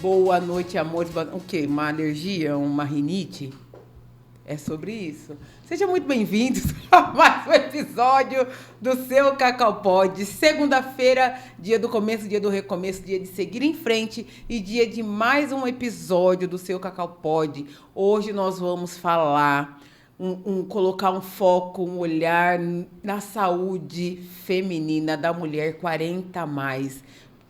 Boa noite, amores. O quê? Uma alergia? Uma rinite? É sobre isso. Sejam muito bem-vindos a mais um episódio do seu Cacau Pod. Segunda-feira, dia do começo, dia do recomeço, dia de seguir em frente e dia de mais um episódio do seu Cacau Pod. Hoje nós vamos falar, colocar um foco, um olhar na saúde feminina da mulher 40 a mais.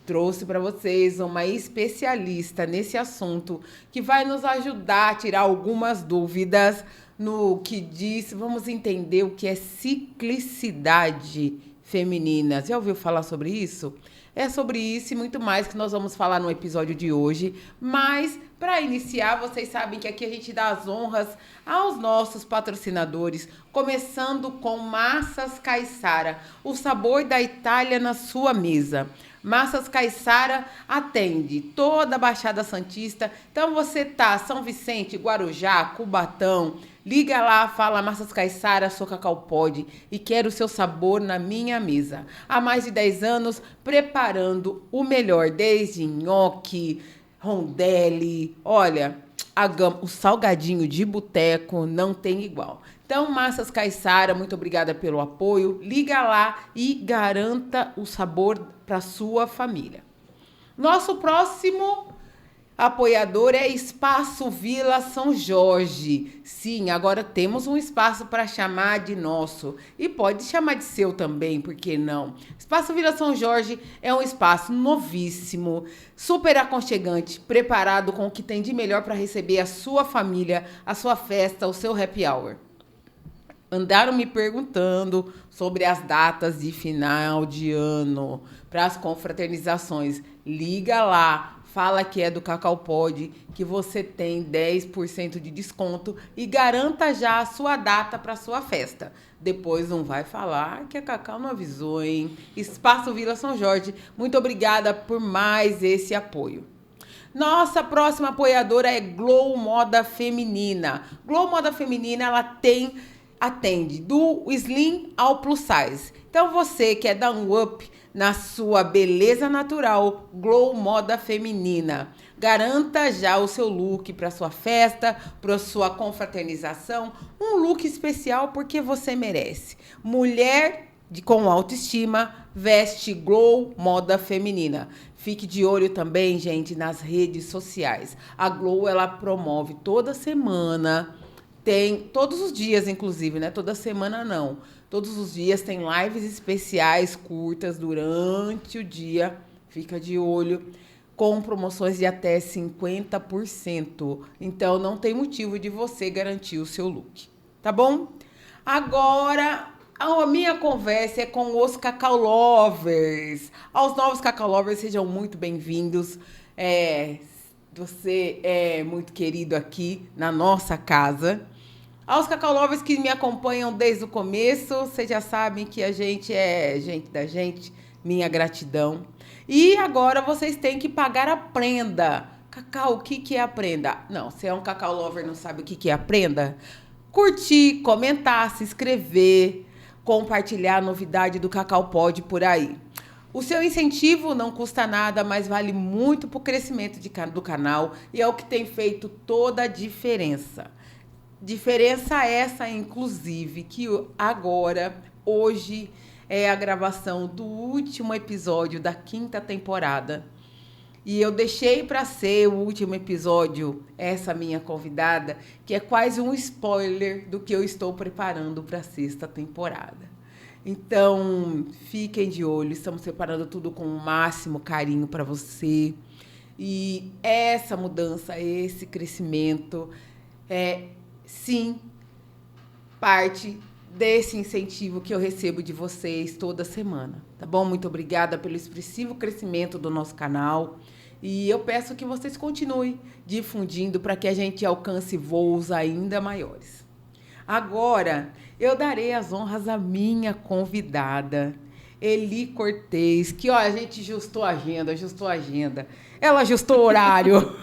Trouxe para vocês uma especialista nesse assunto que vai nos ajudar a tirar algumas dúvidas no que diz. Vamos entender o que é ciclicidade feminina. Já ouviu falar sobre isso? É sobre isso e muito mais que nós vamos falar no episódio de hoje. Mas, para iniciar, vocês sabem que aqui a gente dá as honras aos nossos patrocinadores, começando com Massas Caiçara, o sabor da Itália na sua mesa. Massas Caiçara atende toda a Baixada Santista. Então você tá São Vicente, Guarujá, Cubatão, liga lá, fala Massas Caiçara, sou Cacau Pod e quero o seu sabor na minha mesa. Há mais de 10 anos preparando o melhor, desde nhoque, rondelli, olha, o salgadinho de boteco não tem igual. Então, Massas Caiçara, muito obrigada pelo apoio. Liga lá e garanta o sabor para sua família. Nosso próximo apoiador é Espaço Vila São Jorge. Sim, agora temos um espaço para chamar de nosso. E pode chamar de seu também, por que não? Espaço Vila São Jorge é um espaço novíssimo, super aconchegante, preparado com o que tem de melhor para receber a sua família, a sua festa, o seu happy hour. Andaram me perguntando sobre as datas de final de ano para as confraternizações. Liga lá, fala que é do Cacau Pod, que você tem 10% de desconto e garanta já a sua data para a sua festa. Depois não vai falar que a Cacau não avisou, hein? Espaço Vila São Jorge, muito obrigada por mais esse apoio. Nossa próxima apoiadora é Glow Moda Feminina. Glow Moda Feminina, ela atende do slim ao plus size. Então você quer dar um up na sua beleza natural, Glow Moda Feminina. Garanta já o seu look para sua festa, para sua confraternização, um look especial porque você merece. Mulher com autoestima veste Glow Moda Feminina. Fique de olho também, gente, nas redes sociais. A Glow, ela promove toda semana. Tem todos os dias, inclusive, né? Toda semana não. Todos os dias tem lives especiais curtas durante o dia. Fica de olho. Com promoções de até 50%. Então, não tem motivo de você garantir o seu look. Tá bom? Agora, a minha conversa é com os Cacau Lovers. Aos novos Cacau Lovers, sejam muito bem-vindos. Você é muito querido aqui na nossa casa. Aos Cacau Lovers que me acompanham desde o começo, vocês já sabem que a gente é gente da gente, minha gratidão. E agora vocês têm que pagar a prenda. Cacau, o que é a prenda? Não, se é um Cacau Lover e não sabe o que é a prenda, curtir, comentar, se inscrever, compartilhar a novidade do Cacau Pod por aí. O seu incentivo não custa nada, mas vale muito para o crescimento do canal e é o que tem feito toda a diferença. Diferença essa, inclusive, que agora, hoje, é a gravação do último episódio da 5ª temporada. E eu deixei para ser o último episódio, essa minha convidada, que é quase um spoiler do que eu estou preparando para a 6ª temporada. Então, fiquem de olho, estamos preparando tudo com o máximo carinho para você. E essa mudança, esse crescimento sim, parte desse incentivo que eu recebo de vocês toda semana, tá bom? Muito obrigada pelo expressivo crescimento do nosso canal e eu peço que vocês continuem difundindo para que a gente alcance voos ainda maiores. Agora, eu darei as honras à minha convidada, Eli Cortez, que a gente ajustou a agenda. Ela ajustou o horário.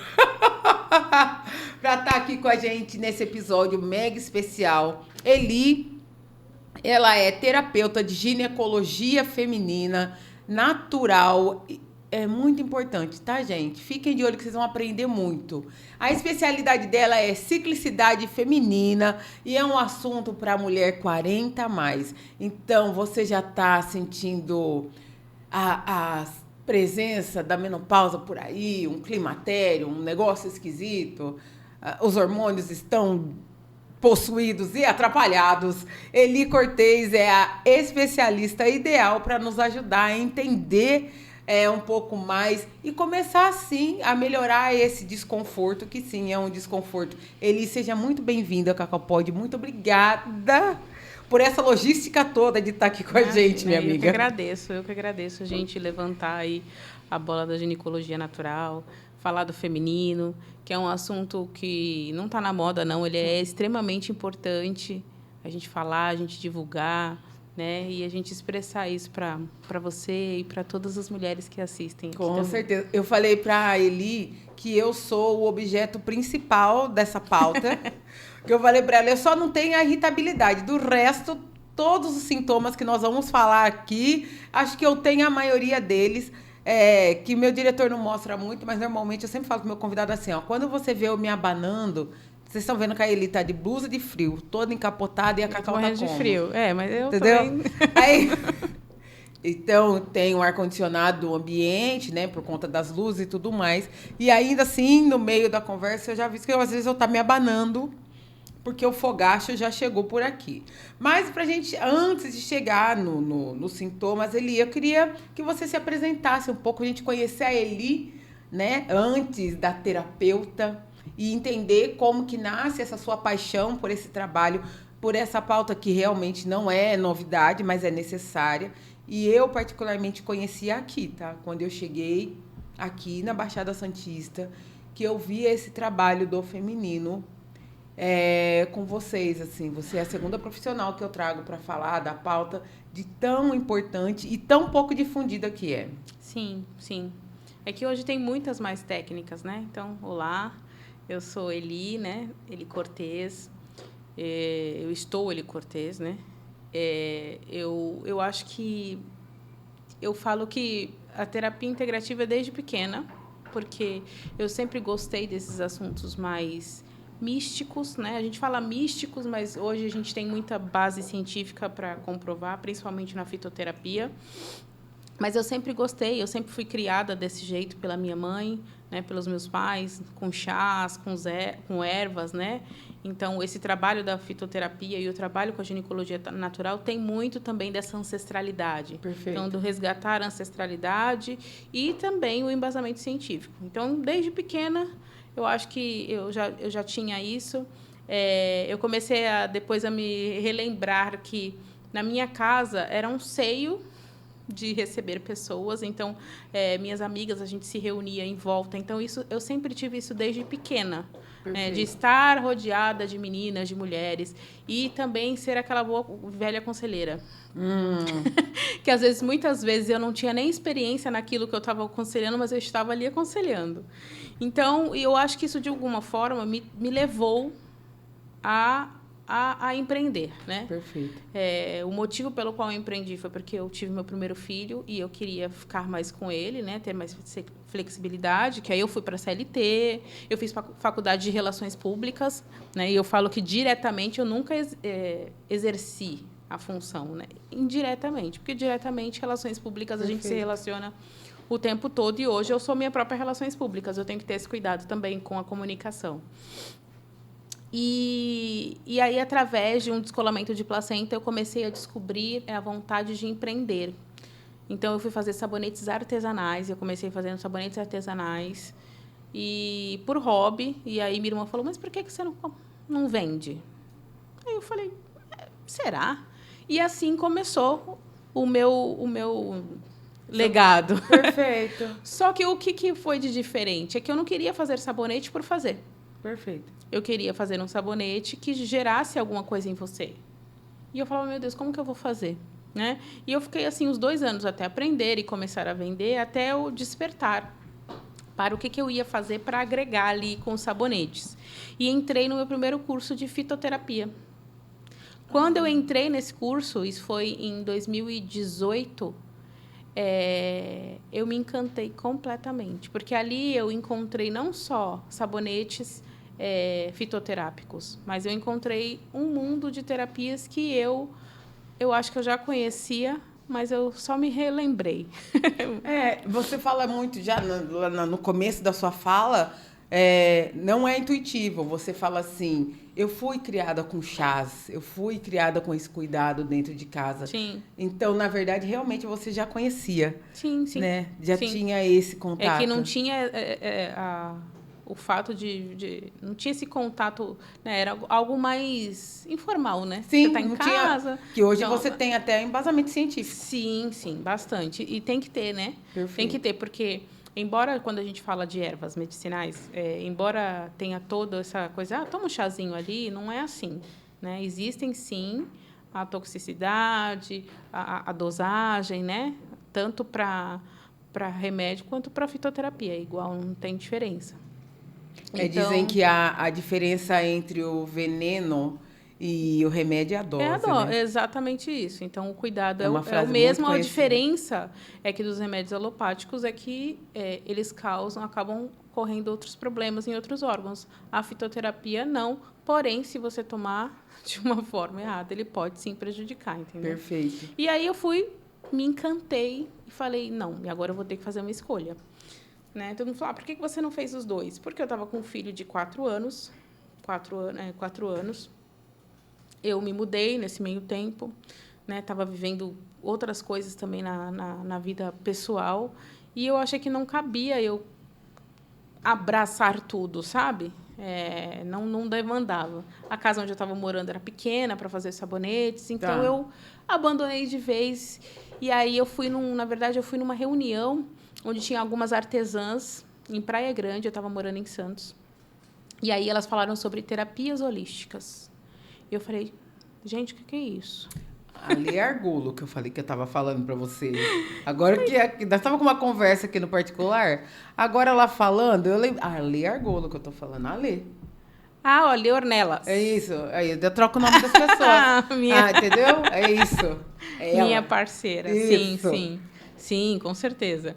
Para estar aqui com a gente nesse episódio mega especial. Eli, ela é terapeuta de ginecologia feminina natural é muito importante, tá, gente? Fiquem de olho que vocês vão aprender muito. A especialidade dela é ciclicidade feminina e é um assunto para mulher 40 a mais. Então, você já está sentindo a presença da menopausa por aí, um climatério, um negócio esquisito, os hormônios estão possuídos e atrapalhados. Eli Cortez é a especialista ideal para nos ajudar a entender um pouco mais e começar, assim, a melhorar esse desconforto, que sim, é um desconforto. Eli, seja muito bem-vinda ao Cacau Pod. Muito obrigada por essa logística toda de estar aqui com a gente, minha amiga. Eu que agradeço a gente levantar aí a bola da ginecologia natural, falar do feminino, que é um assunto que não está na moda, não. Ele é extremamente importante a gente falar, a gente divulgar, né? E a gente expressar isso para você e para todas as mulheres que assistem. Com certeza. Eu falei para a Eli que eu sou o objeto principal dessa pauta. Que eu falei para ela, eu só não tenho a irritabilidade. Do resto, todos os sintomas que nós vamos falar aqui, acho que eu tenho a maioria deles. Que meu diretor não mostra muito, mas normalmente eu sempre falo com o meu convidado assim, ó, quando você vê eu me abanando, vocês estão vendo que a Eli tá de blusa de frio, toda encapotada e a Cacau tá como? De frio, mas eu entendeu? Também... Aí, então, tem um ar-condicionado no ambiente, né, por conta das luzes e tudo mais, e ainda assim, no meio da conversa, eu já vi que às vezes eu tá me abanando, porque o fogacho já chegou por aqui. Mas pra gente, antes de chegar nos sintomas, Eli, eu queria que você se apresentasse um pouco, a gente conhecer a Eli, né, antes da terapeuta, e entender como que nasce essa sua paixão por esse trabalho, por essa pauta que realmente não é novidade, mas é necessária. E eu, particularmente, conheci aqui, tá? Quando eu cheguei aqui na Baixada Santista, que eu vi esse trabalho do feminino com vocês, assim. Você é a segunda profissional que eu trago para falar da pauta de tão importante e tão pouco difundida que é. Sim, sim. É que hoje tem muitas mais técnicas, né? Então, olá, eu sou Eli, né? Eli Cortez. Eu estou Eli Cortez, né? Eu acho que... Eu falo que a terapia integrativa é desde pequena, porque eu sempre gostei desses assuntos mais místicos, né? A gente fala místicos, mas hoje a gente tem muita base científica para comprovar, principalmente na fitoterapia. Mas eu sempre gostei, eu sempre fui criada desse jeito pela minha mãe, né, pelos meus pais, com chás, com ervas, né? Então, esse trabalho da fitoterapia e o trabalho com a ginecologia natural tem muito também dessa ancestralidade. Perfeito. Então, do resgatar a ancestralidade e também o embasamento científico. Então, desde pequena, eu acho que eu já tinha isso. Eu comecei depois a me relembrar que na minha casa era um seio de receber pessoas, então minhas amigas, a gente se reunia em volta, então isso eu sempre tive isso desde pequena, de estar rodeada de meninas, de mulheres e também ser aquela boa velha conselheira, que às vezes, muitas vezes eu não tinha nem experiência naquilo que eu estava aconselhando, mas eu estava ali aconselhando. Então eu acho que isso de alguma forma me levou a empreender, né? Perfeito. O motivo pelo qual eu empreendi foi porque eu tive meu primeiro filho e eu queria ficar mais com ele, né? Ter mais flexibilidade, que aí eu fui para a CLT, eu fiz faculdade de Relações Públicas, né? E eu falo que diretamente eu nunca exerci a função, né? Indiretamente, porque diretamente Relações Públicas a gente se relaciona o tempo todo e hoje eu sou minha própria Relações Públicas, eu tenho que ter esse cuidado também com a comunicação. E aí, através de um descolamento de placenta, eu comecei a descobrir a vontade de empreender. Então, eu fui fazer sabonetes artesanais. Eu comecei fazendo sabonetes artesanais e por hobby. E aí, minha irmã falou, mas por que você não vende? Aí eu falei, será? E assim começou o meu legado. Perfeito. Só que o que foi de diferente? É que eu não queria fazer sabonete por fazer. Perfeito. Eu queria fazer um sabonete que gerasse alguma coisa em você. E eu falava, meu Deus, como que eu vou fazer? Né? E eu fiquei assim uns 2 anos até aprender e começar a vender, até eu despertar para o que eu ia fazer para agregar ali com os sabonetes. E entrei no meu primeiro curso de fitoterapia. Quando eu entrei nesse curso, isso foi em 2018, eu me encantei completamente. Porque ali eu encontrei não só sabonetes fitoterápicos, mas eu encontrei um mundo de terapias que eu acho que eu já conhecia, mas eu só me relembrei. Você fala muito já no começo da sua fala, não é intuitivo. Você fala assim, eu fui criada com chás, eu fui criada com esse cuidado dentro de casa. Sim. Então, na verdade, realmente você já conhecia. Sim, sim. Né? Já sim. tinha esse contato. É que não tinha o fato não tinha esse contato, né? Era algo mais informal, né? Sim, você está em casa. Que hoje então, você tem até embasamento científico. Sim, bastante. E tem que ter, né? Perfeito. Tem que ter, porque embora quando a gente fala de ervas medicinais, embora tenha toda essa coisa, toma um chazinho ali, não é assim, né? Existem sim a toxicidade, a dosagem, né? Tanto para remédio quanto para fitoterapia, igual, não tem diferença. Então, dizem que a diferença entre o veneno e o remédio é a dose, né? É exatamente isso. Então, o cuidado é o mesmo. A diferença é que dos remédios alopáticos é que eles acabam correndo outros problemas em outros órgãos. A fitoterapia, não. Porém, se você tomar de uma forma errada, ele pode sim prejudicar, entendeu? Perfeito. E aí eu me encantei e falei, não, e agora eu vou ter que fazer uma escolha. Né? Todo mundo falou, por que você não fez os dois? Porque eu estava com um filho de 4 anos. 4 anos. Eu me mudei nesse meio tempo. Estava vivendo outras coisas também na vida pessoal. E eu achei que não cabia eu abraçar tudo, sabe? Não demandava. A casa onde eu estava morando era pequena para fazer sabonetes. Então, eu abandonei de vez. E aí, na verdade, eu fui numa reunião onde tinha algumas artesãs em Praia Grande, eu estava morando em Santos. E aí elas falaram sobre terapias holísticas. E eu falei, gente, o que é isso? Ali é Argolo, que eu falei que eu estava falando para você. Agora que nós estávamos com uma conversa aqui no particular, agora ela falando, eu lembro... Ali é Argolo que eu estou falando, Ali. Olha, Ornelas. É isso. Aí eu troco o nome das pessoas. Entendeu? É isso. Minha parceira. Isso. Sim. Sim, com certeza.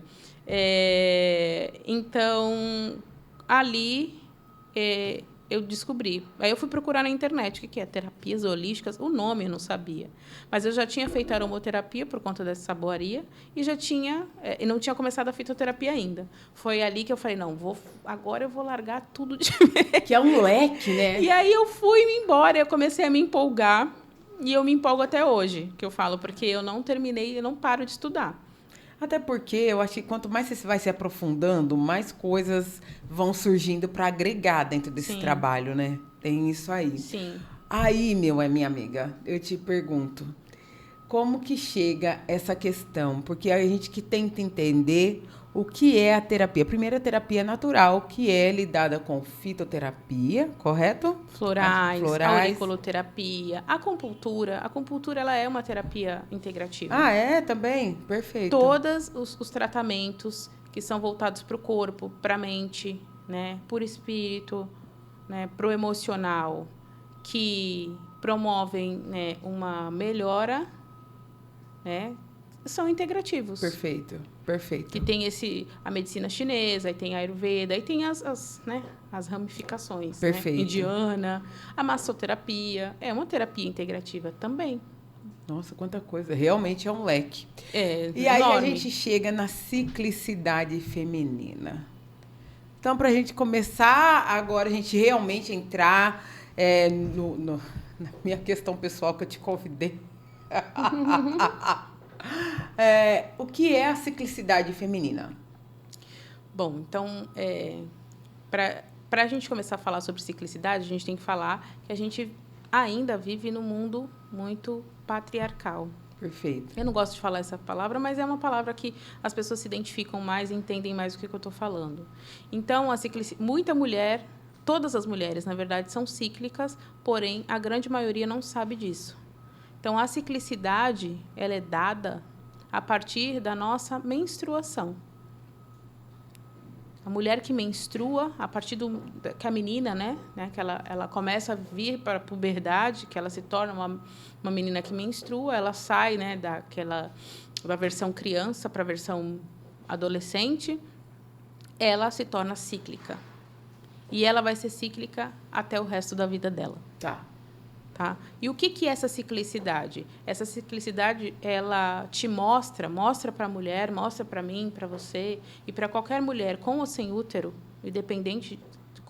Então, ali eu descobri. Aí eu fui procurar na internet o que é terapias holísticas. O nome eu não sabia. Mas eu já tinha feito aromoterapia por conta dessa saboaria e e não tinha começado a fitoterapia ainda. Foi ali que eu falei, não, agora eu vou largar tudo de vez. Que é um leque, né? E aí eu fui embora, eu comecei a me empolgar. E eu me empolgo até hoje, que eu falo, porque eu não terminei, eu não paro de estudar. Até porque eu acho que quanto mais você vai se aprofundando, mais coisas vão surgindo para agregar dentro desse trabalho, né? Tem isso aí. Sim. Aí, minha amiga, eu te pergunto, como que chega essa questão? Porque a gente que tenta entender o que é a terapia. Primeiro, a terapia natural, que é lidada com fitoterapia, correto? Florais, auriculoterapia, acupuntura. A acupuntura ela é uma terapia integrativa. Também? Perfeito. Todos os tratamentos que são voltados para o corpo, para a mente, né, para o espírito, né, para o emocional, que promovem, né, uma melhora, né, são integrativos. Perfeito. Que tem a medicina chinesa, aí tem a Ayurveda, aí tem as ramificações. Perfeito. Né? Indiana, a massoterapia. É uma terapia integrativa também. Nossa, quanta coisa. Realmente é um leque. E aí a gente chega na ciclicidade feminina. Então, para a gente começar, agora a gente realmente entrar na minha questão pessoal que eu te convidei. O que é a ciclicidade feminina? Bom, então, para a gente começar a falar sobre ciclicidade, a gente tem que falar que a gente ainda vive num mundo muito patriarcal. Perfeito. Eu não gosto de falar essa palavra, mas é uma palavra que as pessoas se identificam mais e entendem mais o que eu estou falando. Então, muita mulher, todas as mulheres, na verdade, são cíclicas, porém, a grande maioria não sabe disso. Então, a ciclicidade, ela é dada a partir da nossa menstruação. A mulher que menstrua, a partir que a menina, né, que ela começa a vir para a puberdade, que ela se torna uma menina que menstrua, ela sai, né, daquela da versão criança para a versão adolescente, ela se torna cíclica. E ela vai ser cíclica até o resto da vida dela. Tá? E o que é essa ciclicidade? Essa ciclicidade, ela te mostra para a mulher, mostra para mim, para você, e para qualquer mulher com ou sem útero, independente de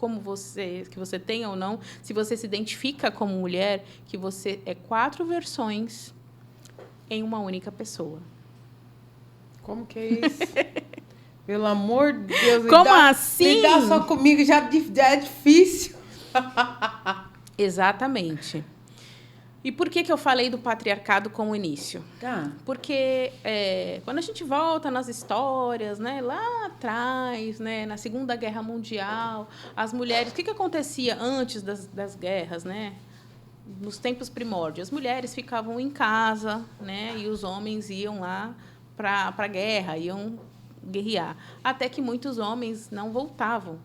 que você tenha ou não, se você se identifica como mulher, que você é 4 versões em uma única pessoa. Como que é isso? Pelo amor de Deus. Como assim? Lidar só comigo já é difícil. Exatamente. E por que eu falei do patriarcado como início? Porque quando a gente volta nas histórias, né, lá atrás, né, na Segunda Guerra Mundial, as mulheres... O que acontecia antes das guerras, né? Nos tempos primórdios? As mulheres ficavam em casa, né, e os homens iam lá para a guerra, iam guerrear. Até que muitos homens não voltavam,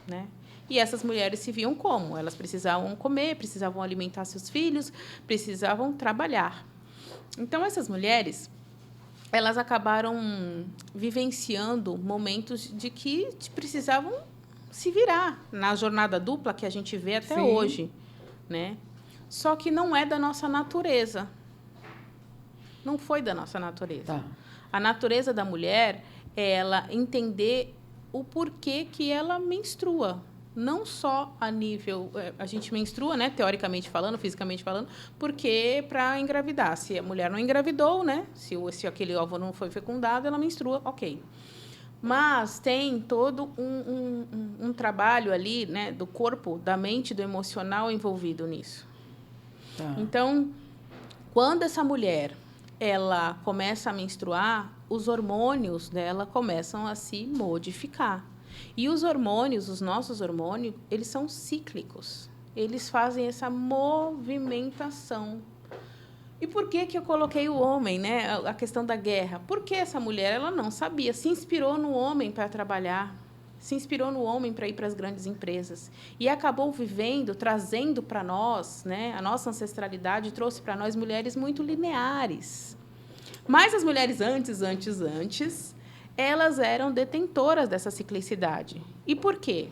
né? E essas mulheres se viam como? Elas precisavam comer, precisavam alimentar seus filhos, precisavam trabalhar. Então, essas mulheres, elas acabaram vivenciando momentos de que precisavam se virar na jornada dupla que a gente vê até Sim. hoje, né? Só que não é da nossa natureza. Não foi da nossa natureza. A natureza da mulher é ela entender o porquê que ela menstrua. Não só a nível... A gente menstrua, né, teoricamente falando, fisicamente falando, porque para engravidar. Se a mulher não engravidou, né, se aquele óvulo não foi fecundado, ela menstrua, ok. Mas tem todo um trabalho ali, né, do corpo, da mente, do emocional envolvido nisso. Então, quando essa mulher ela começa a menstruar, os hormônios dela começam a se modificar. E os hormônios, os nossos hormônios, eles são cíclicos. Eles fazem essa movimentação. E por que eu coloquei o homem, né? A questão da guerra? Porque essa mulher ela não sabia, se inspirou no homem para trabalhar, se inspirou no homem para ir para as grandes empresas. E acabou vivendo, trazendo para nós, né? A nossa ancestralidade trouxe para nós mulheres muito lineares. Mas as mulheres antes, elas eram detentoras dessa ciclicidade. E por quê?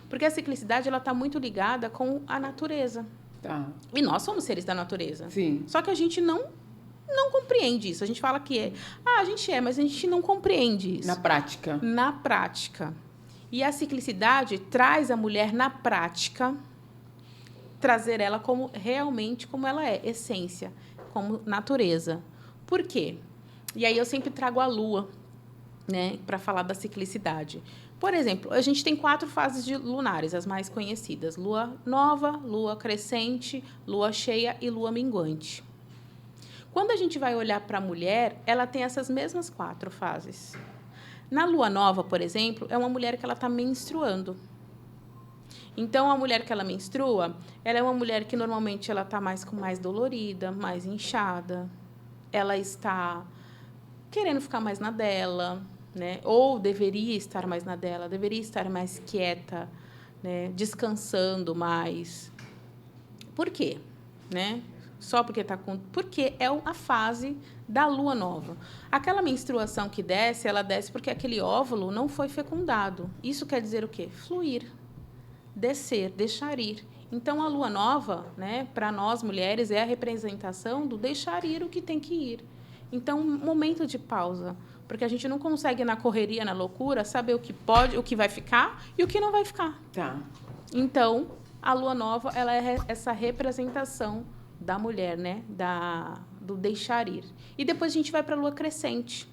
Porque a ciclicidade está muito ligada com a natureza. E nós somos seres da natureza. Sim. Só que a gente não compreende isso. A gente fala que a gente mas a gente não compreende isso. Na prática. Na prática. E a ciclicidade traz a mulher na prática, trazer ela realmente como ela é, essência, como natureza. Por quê? E aí eu sempre trago a lua, né, para falar da ciclicidade. Por exemplo, a gente tem 4 fases lunares, as mais conhecidas: lua nova, lua crescente, lua cheia e lua minguante. Quando a gente vai olhar para a mulher, ela tem essas mesmas 4 fases. Na lua nova, por exemplo, é uma mulher que ela está menstruando. Então, a mulher que ela menstrua, ela é uma mulher que normalmente ela está mais dolorida, mais inchada. Ela está querendo ficar mais na dela, né? Ou deveria estar mais na dela, deveria estar mais quieta, né? Descansando mais. Por quê? Né? Só porque está com... Porque é a fase da lua nova. Aquela menstruação que desce, ela desce porque aquele óvulo não foi fecundado. Isso quer dizer o quê? Fluir, descer, deixar ir. Então, a lua nova, né, para nós mulheres, é a representação do deixar ir o que tem que ir. Então, um momento de pausa, porque a gente não consegue, na correria, na loucura, saber o que pode, o que vai ficar e o que não vai ficar. Então, a lua nova, ela é essa representação da mulher, né, do deixar ir. E depois a gente vai para a lua crescente.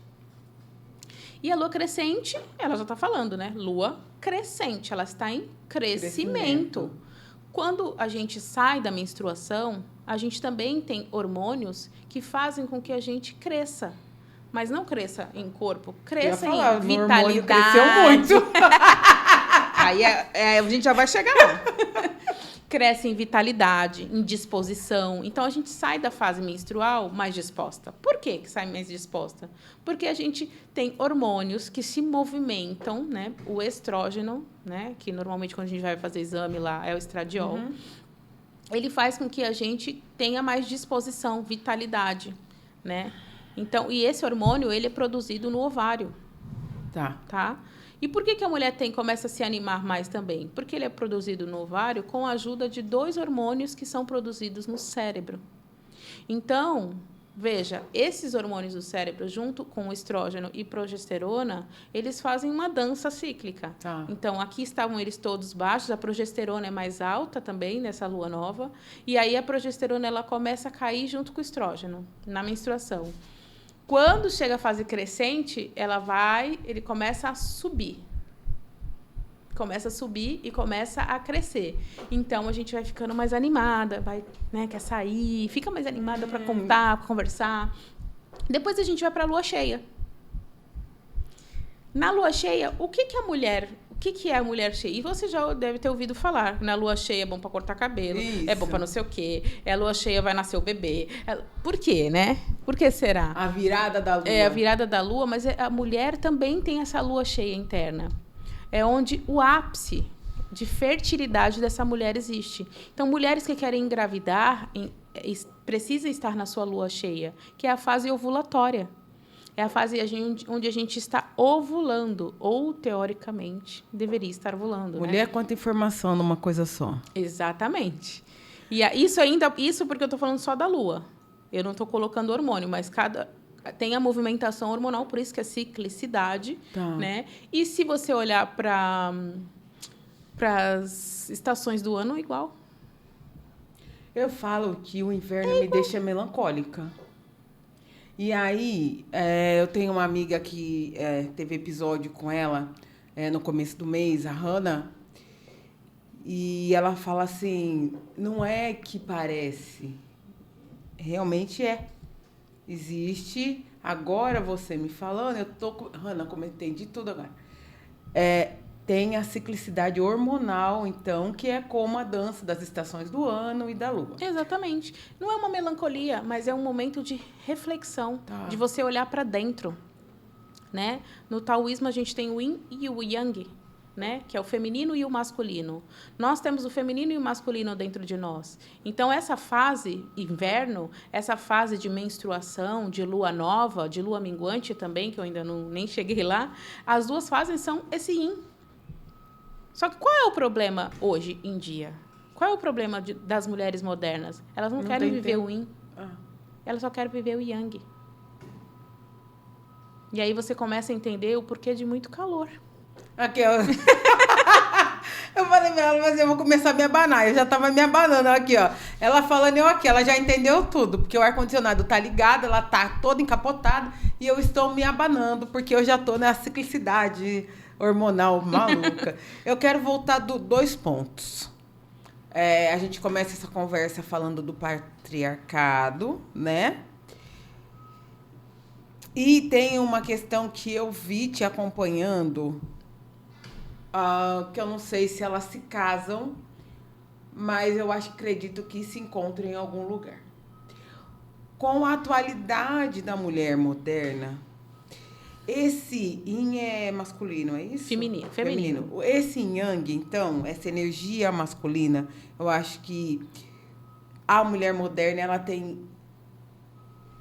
E a lua crescente, ela já está falando, né? Lua crescente, ela está em crescimento. Quando a gente sai da menstruação, a gente também tem hormônios que fazem com que a gente cresça. Mas não cresça em corpo, cresça em vitalidade. Cresceu muito. Aí a gente já vai chegar lá. Cresce em vitalidade, em disposição. Então, a gente sai da fase menstrual mais disposta. Por que sai mais disposta? Porque a gente tem hormônios que se movimentam, né? O estrógeno, né? Que normalmente quando a gente vai fazer exame lá é o estradiol. Ele faz com que a gente tenha mais disposição, vitalidade, né? Então, e esse hormônio, ele é produzido no ovário. Tá? E por que a mulher começa a se animar mais também? Porque ele é produzido no ovário com a ajuda de 2 hormônios que são produzidos no cérebro. Então, veja, esses hormônios do cérebro, junto com o estrógeno e progesterona, eles fazem uma dança cíclica. Então, aqui estavam eles todos baixos, a progesterona é mais alta também nessa lua nova, e aí a progesterona ela começa a cair junto com o estrógeno na menstruação. Quando chega a fase crescente, ele começa a subir. Começa a subir e começa a crescer. Então, a gente vai ficando mais animada, quer sair, fica mais animada para contar, pra conversar. Depois a gente vai para a lua cheia. Na lua cheia, o que é a mulher cheia? E você já deve ter ouvido falar. Na lua cheia é bom para cortar cabelo, Isso. É bom para não sei o quê. A lua cheia vai nascer o bebê. Por quê, né? Por que será? A virada da lua. É a virada da lua, mas a mulher também tem essa lua cheia interna. É onde o ápice de fertilidade dessa mulher existe. Então, mulheres que querem engravidar precisam estar na sua lua cheia, que é a fase ovulatória. É a fase onde a gente está ovulando, ou, teoricamente, deveria estar ovulando. Mulher, quanta informação numa coisa só. Exatamente. E isso porque eu estou falando só da lua. Eu não estou colocando hormônio, mas tem a movimentação hormonal, por isso que é ciclicidade. Né? E se você olhar para as estações do ano, igual. Eu falo que o inverno me deixa melancólica. E aí, eu tenho uma amiga que teve episódio com ela no começo do mês, a Hannah, e ela fala assim, não é que parece, realmente é. Existe, agora você me falando, Hannah, como eu entendi tudo agora, tem a ciclicidade hormonal, então, que é como a dança das estações do ano e da lua. Exatamente. Não é uma melancolia, mas é um momento de reflexão, de você olhar para dentro. Né? No taoísmo, a gente tem o yin e o yang, né? Que é o feminino e o masculino. Nós temos o feminino e o masculino dentro de nós. Então, essa fase inverno, essa fase de menstruação, de lua nova, de lua minguante também, que eu ainda nem cheguei lá, as 2 fases são esse yin. Só que qual é o problema hoje em dia? Qual é o problema das mulheres modernas? Elas não querem viver o yin. Elas só querem viver o yang. E aí você começa a entender o porquê de muito calor. Aqui, ó. Eu falei pra ela, mas eu vou começar a me abanar. Eu já tava me abanando aqui, ó. Ela falando, ela já entendeu tudo. Porque o ar-condicionado tá ligado, ela tá toda encapotada. E eu estou me abanando, porque eu já tô na ciclicidade hormonal maluca. Eu quero voltar 2 pontos. A gente começa essa conversa falando do patriarcado, né? E tem uma questão que eu vi te acompanhando, que eu não sei se elas se casam, mas eu acredito que se encontram em algum lugar. Com a atualidade da mulher moderna, esse yin é masculino, é isso? Feminino. Esse yang, então, essa energia masculina, eu acho que a mulher moderna, ela tem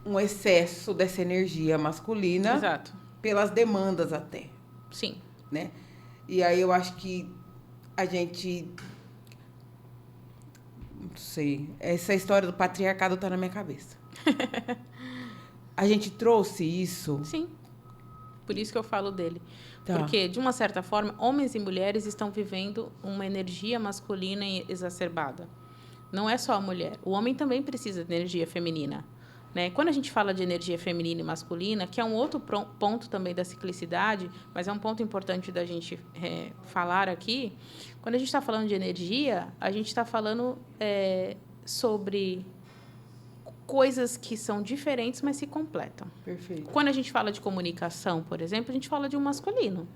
um excesso dessa energia masculina. Exato. Pelas demandas até. Sim. Né? E aí eu acho que a gente... Não sei. Essa história do patriarcado tá na minha cabeça. A gente trouxe isso... Sim. Por isso que eu falo dele. Porque, de uma certa forma, homens e mulheres estão vivendo uma energia masculina exacerbada. Não é só a mulher. O homem também precisa de energia feminina. Né? Quando a gente fala de energia feminina e masculina, que é um outro ponto também da ciclicidade, mas é um ponto importante da gente falar aqui, quando a gente está falando de energia, a gente está falando sobre coisas que são diferentes, mas se completam. Perfeito. Quando a gente fala de comunicação, por exemplo, a gente fala de um masculino.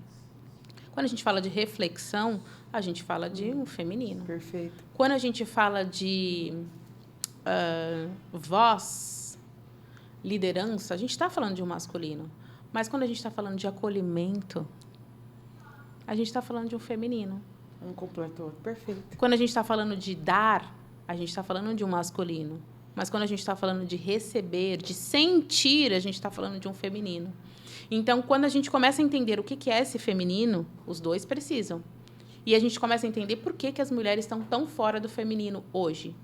Quando a gente fala de reflexão, a gente fala de um feminino. Perfeito. Quando a gente fala de voz, liderança, a gente está falando de um masculino. Mas quando a gente está falando de acolhimento, a gente está falando de um feminino. Um completo. Perfeito. Quando a gente está falando de dar, a gente está falando de um masculino. Mas quando a gente está falando de receber, de sentir, a gente está falando de um feminino. Então, quando a gente começa a entender o que é esse feminino, os dois precisam. E a gente começa a entender por que as mulheres estão tão fora do feminino hoje.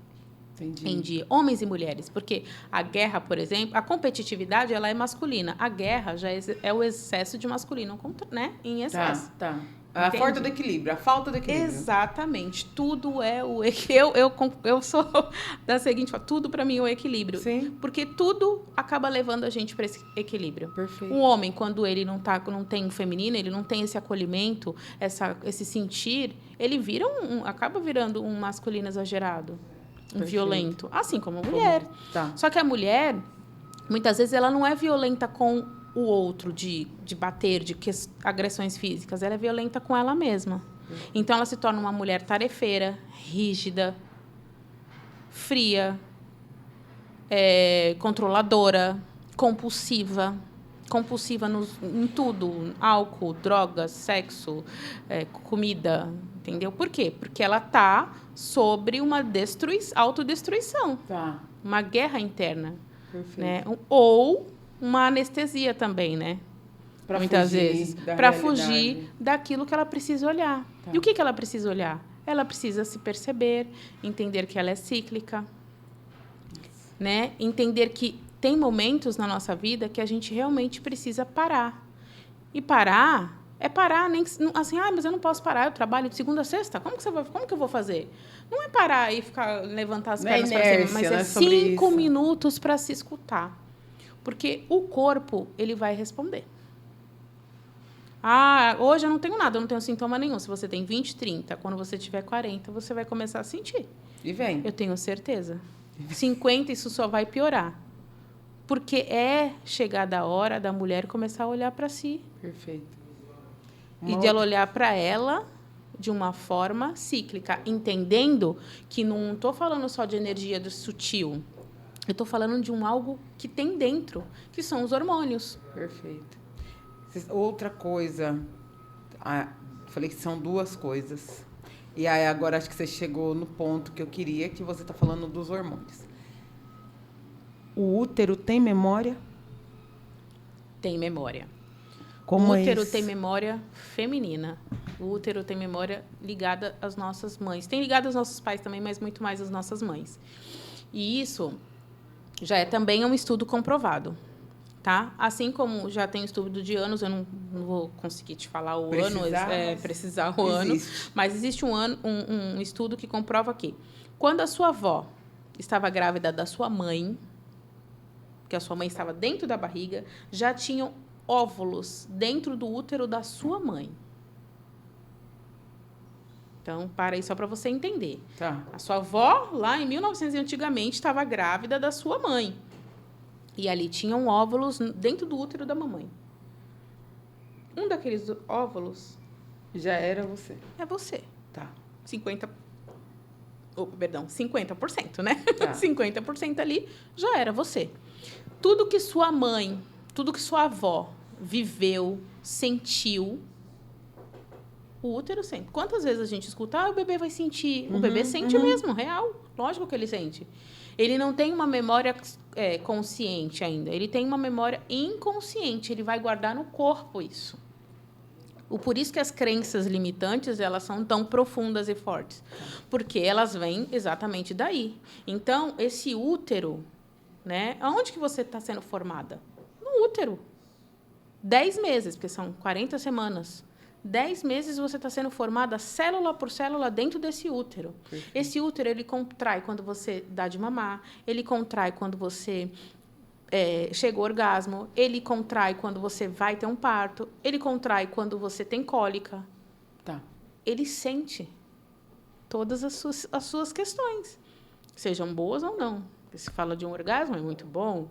Entendi. Em dia, homens e mulheres. Porque a guerra, por exemplo, a competitividade ela é masculina. A guerra já é o excesso de masculino, né? Em excesso. Tá. A falta do equilíbrio, a falta do equilíbrio. Exatamente. Tudo é o eu sou da seguinte forma, tudo para mim é o equilíbrio. Sim. Porque tudo acaba levando a gente para esse equilíbrio. Perfeito. O homem, quando ele não tem o feminino, ele não tem esse acolhimento, esse sentir, ele acaba virando um masculino exagerado, um violento, assim como a mulher. Tá. Só que a mulher, muitas vezes, ela não é violenta com o outro, de bater, de agressões físicas. Ela é violenta com ela mesma. Então, ela se torna uma mulher tarefeira, rígida, fria, controladora, compulsiva em tudo. Álcool, drogas, sexo, comida. Entendeu? Por quê? Porque ela está sobre uma autodestruição. Tá. Uma guerra interna. Perfeito. Né? Ou uma anestesia também, né? Muitas vezes. Para fugir daquilo que ela precisa olhar. Tá. E o que ela precisa olhar? Ela precisa se perceber, entender que ela é cíclica, né? Entender que tem momentos na nossa vida que a gente realmente precisa parar. E parar é parar, nem assim, mas eu não posso parar, eu trabalho de segunda a sexta. Como que eu vou fazer? Não é parar e levantar as pernas para cima, mas é 5 minutos para se escutar. Porque o corpo, ele vai responder. Hoje eu não tenho nada, eu não tenho sintoma nenhum. Se você tem 20, 30, quando você tiver 40, você vai começar a sentir. E vem. Eu tenho certeza. 50, isso só vai piorar. Porque é chegada a hora da mulher começar a olhar para si. Perfeito. E de ela olhar para ela de uma forma cíclica, entendendo que não estou falando só de energia do sutil. Eu estou falando de algo que tem dentro, que são os hormônios. Perfeito. Outra coisa, falei que são duas coisas. E aí agora acho que você chegou no ponto que eu queria, que você está falando dos hormônios. O útero tem memória? Tem memória. Como o útero tem memória feminina. O útero tem memória ligada às nossas mães. Tem ligado aos nossos pais também, mas muito mais às nossas mães. E isso já é também um estudo comprovado, tá? Assim como já tem estudo de anos, eu não vou conseguir te falar o precisar o ano, mas existe um estudo que comprova que quando a sua avó estava grávida da sua mãe, que a sua mãe estava dentro da barriga, já tinham óvulos dentro do útero da sua mãe. Então, para aí só para você entender. Tá. A sua avó, lá em 1900, antigamente, estava grávida da sua mãe. E ali tinham óvulos dentro do útero da mamãe. Um daqueles óvulos... Já era você. É você. Tá. 50%, né? Tá. 50% ali já era você. Tudo que sua mãe, tudo que sua avó viveu, sentiu... O útero sente. Quantas vezes a gente escuta, o bebê vai sentir. O bebê sente mesmo, real. Lógico que ele sente. Ele não tem uma memória consciente ainda. Ele tem uma memória inconsciente. Ele vai guardar no corpo isso. Por isso que as crenças limitantes, elas são tão profundas e fortes. Porque elas vêm exatamente daí. Então, esse útero, né? Aonde que você está sendo formada? No útero. 10 meses, porque são 40 semanas. 10 meses você está sendo formada célula por célula dentro desse útero. Perfeito. Esse útero, ele contrai quando você dá de mamar, ele contrai quando você chega ao orgasmo, ele contrai quando você vai ter um parto, ele contrai quando você tem cólica. Tá. Ele sente todas as suas questões, sejam boas ou não. Se fala de um orgasmo, é muito bom.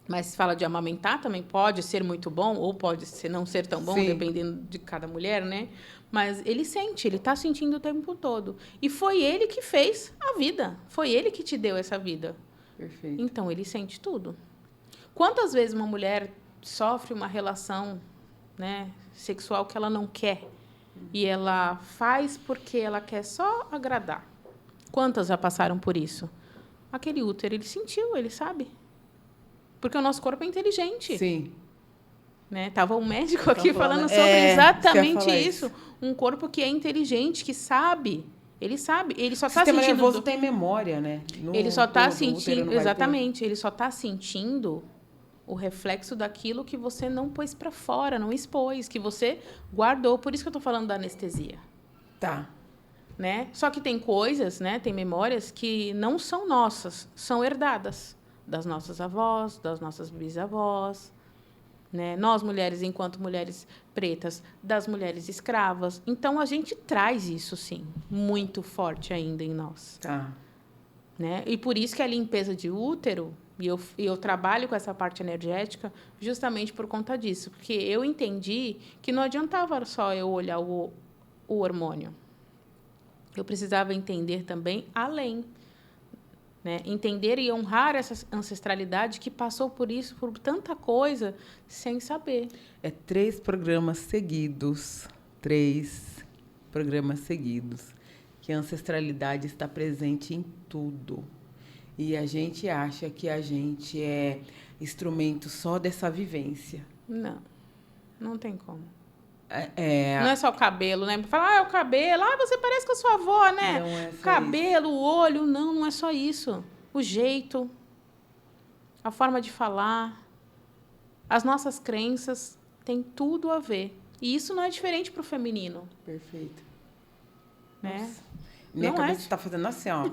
Mas se fala de amamentar, também pode ser muito bom, ou pode não ser tão bom, Sim. dependendo de cada mulher, né? Mas ele sente, ele está sentindo o tempo todo. E foi ele que fez a vida. Foi ele que te deu essa vida. Perfeito. Então, ele sente tudo. Quantas vezes uma mulher sofre uma relação, né, sexual que ela não quer? E ela faz porque ela quer só agradar? Quantas já passaram por isso? aquele útero, ele sentiu, ele sabe. Porque o nosso corpo é inteligente. Sim. Né? Tava um médico aqui falando sobre você exatamente ia falar isso. Um corpo que é inteligente, que sabe. Ele sabe. Ele só O está sistema sentindo... nervoso tem memória, né? Ele só está útero sentindo... não vai Exatamente. Ele só está sentindo o reflexo daquilo que você não pôs para fora, não expôs, que você guardou. Por isso que eu estou falando da anestesia. Tá. Né? Só que tem coisas, né? Tem memórias que não são nossas, são herdadas das nossas avós, das nossas bisavós, né? Nós, mulheres, enquanto mulheres pretas, das mulheres escravas. Então, a gente traz isso, sim, muito forte ainda em nós. Tá. Né? E por isso que a limpeza de útero, e eu trabalho com essa parte energética justamente por conta disso, porque eu entendi que não adiantava só eu olhar o hormônio. Eu precisava entender também além. Né? Entender e honrar essa ancestralidade que passou por isso, por tanta coisa, sem saber. 3 programas seguidos. 3 programas seguidos. Que a ancestralidade está presente em tudo. E a gente acha que a gente é instrumento só dessa vivência. Não, não tem como. Não é só o cabelo, né? Falar, é o cabelo. Você parece com a sua avó, né? Não é só cabelo, o olho. Não é só isso. O jeito, a forma de falar, as nossas crenças, tem tudo a ver. E isso não é diferente para o feminino. Perfeito. Né? Nossa. Minha não cabeça está fazendo assim, ó.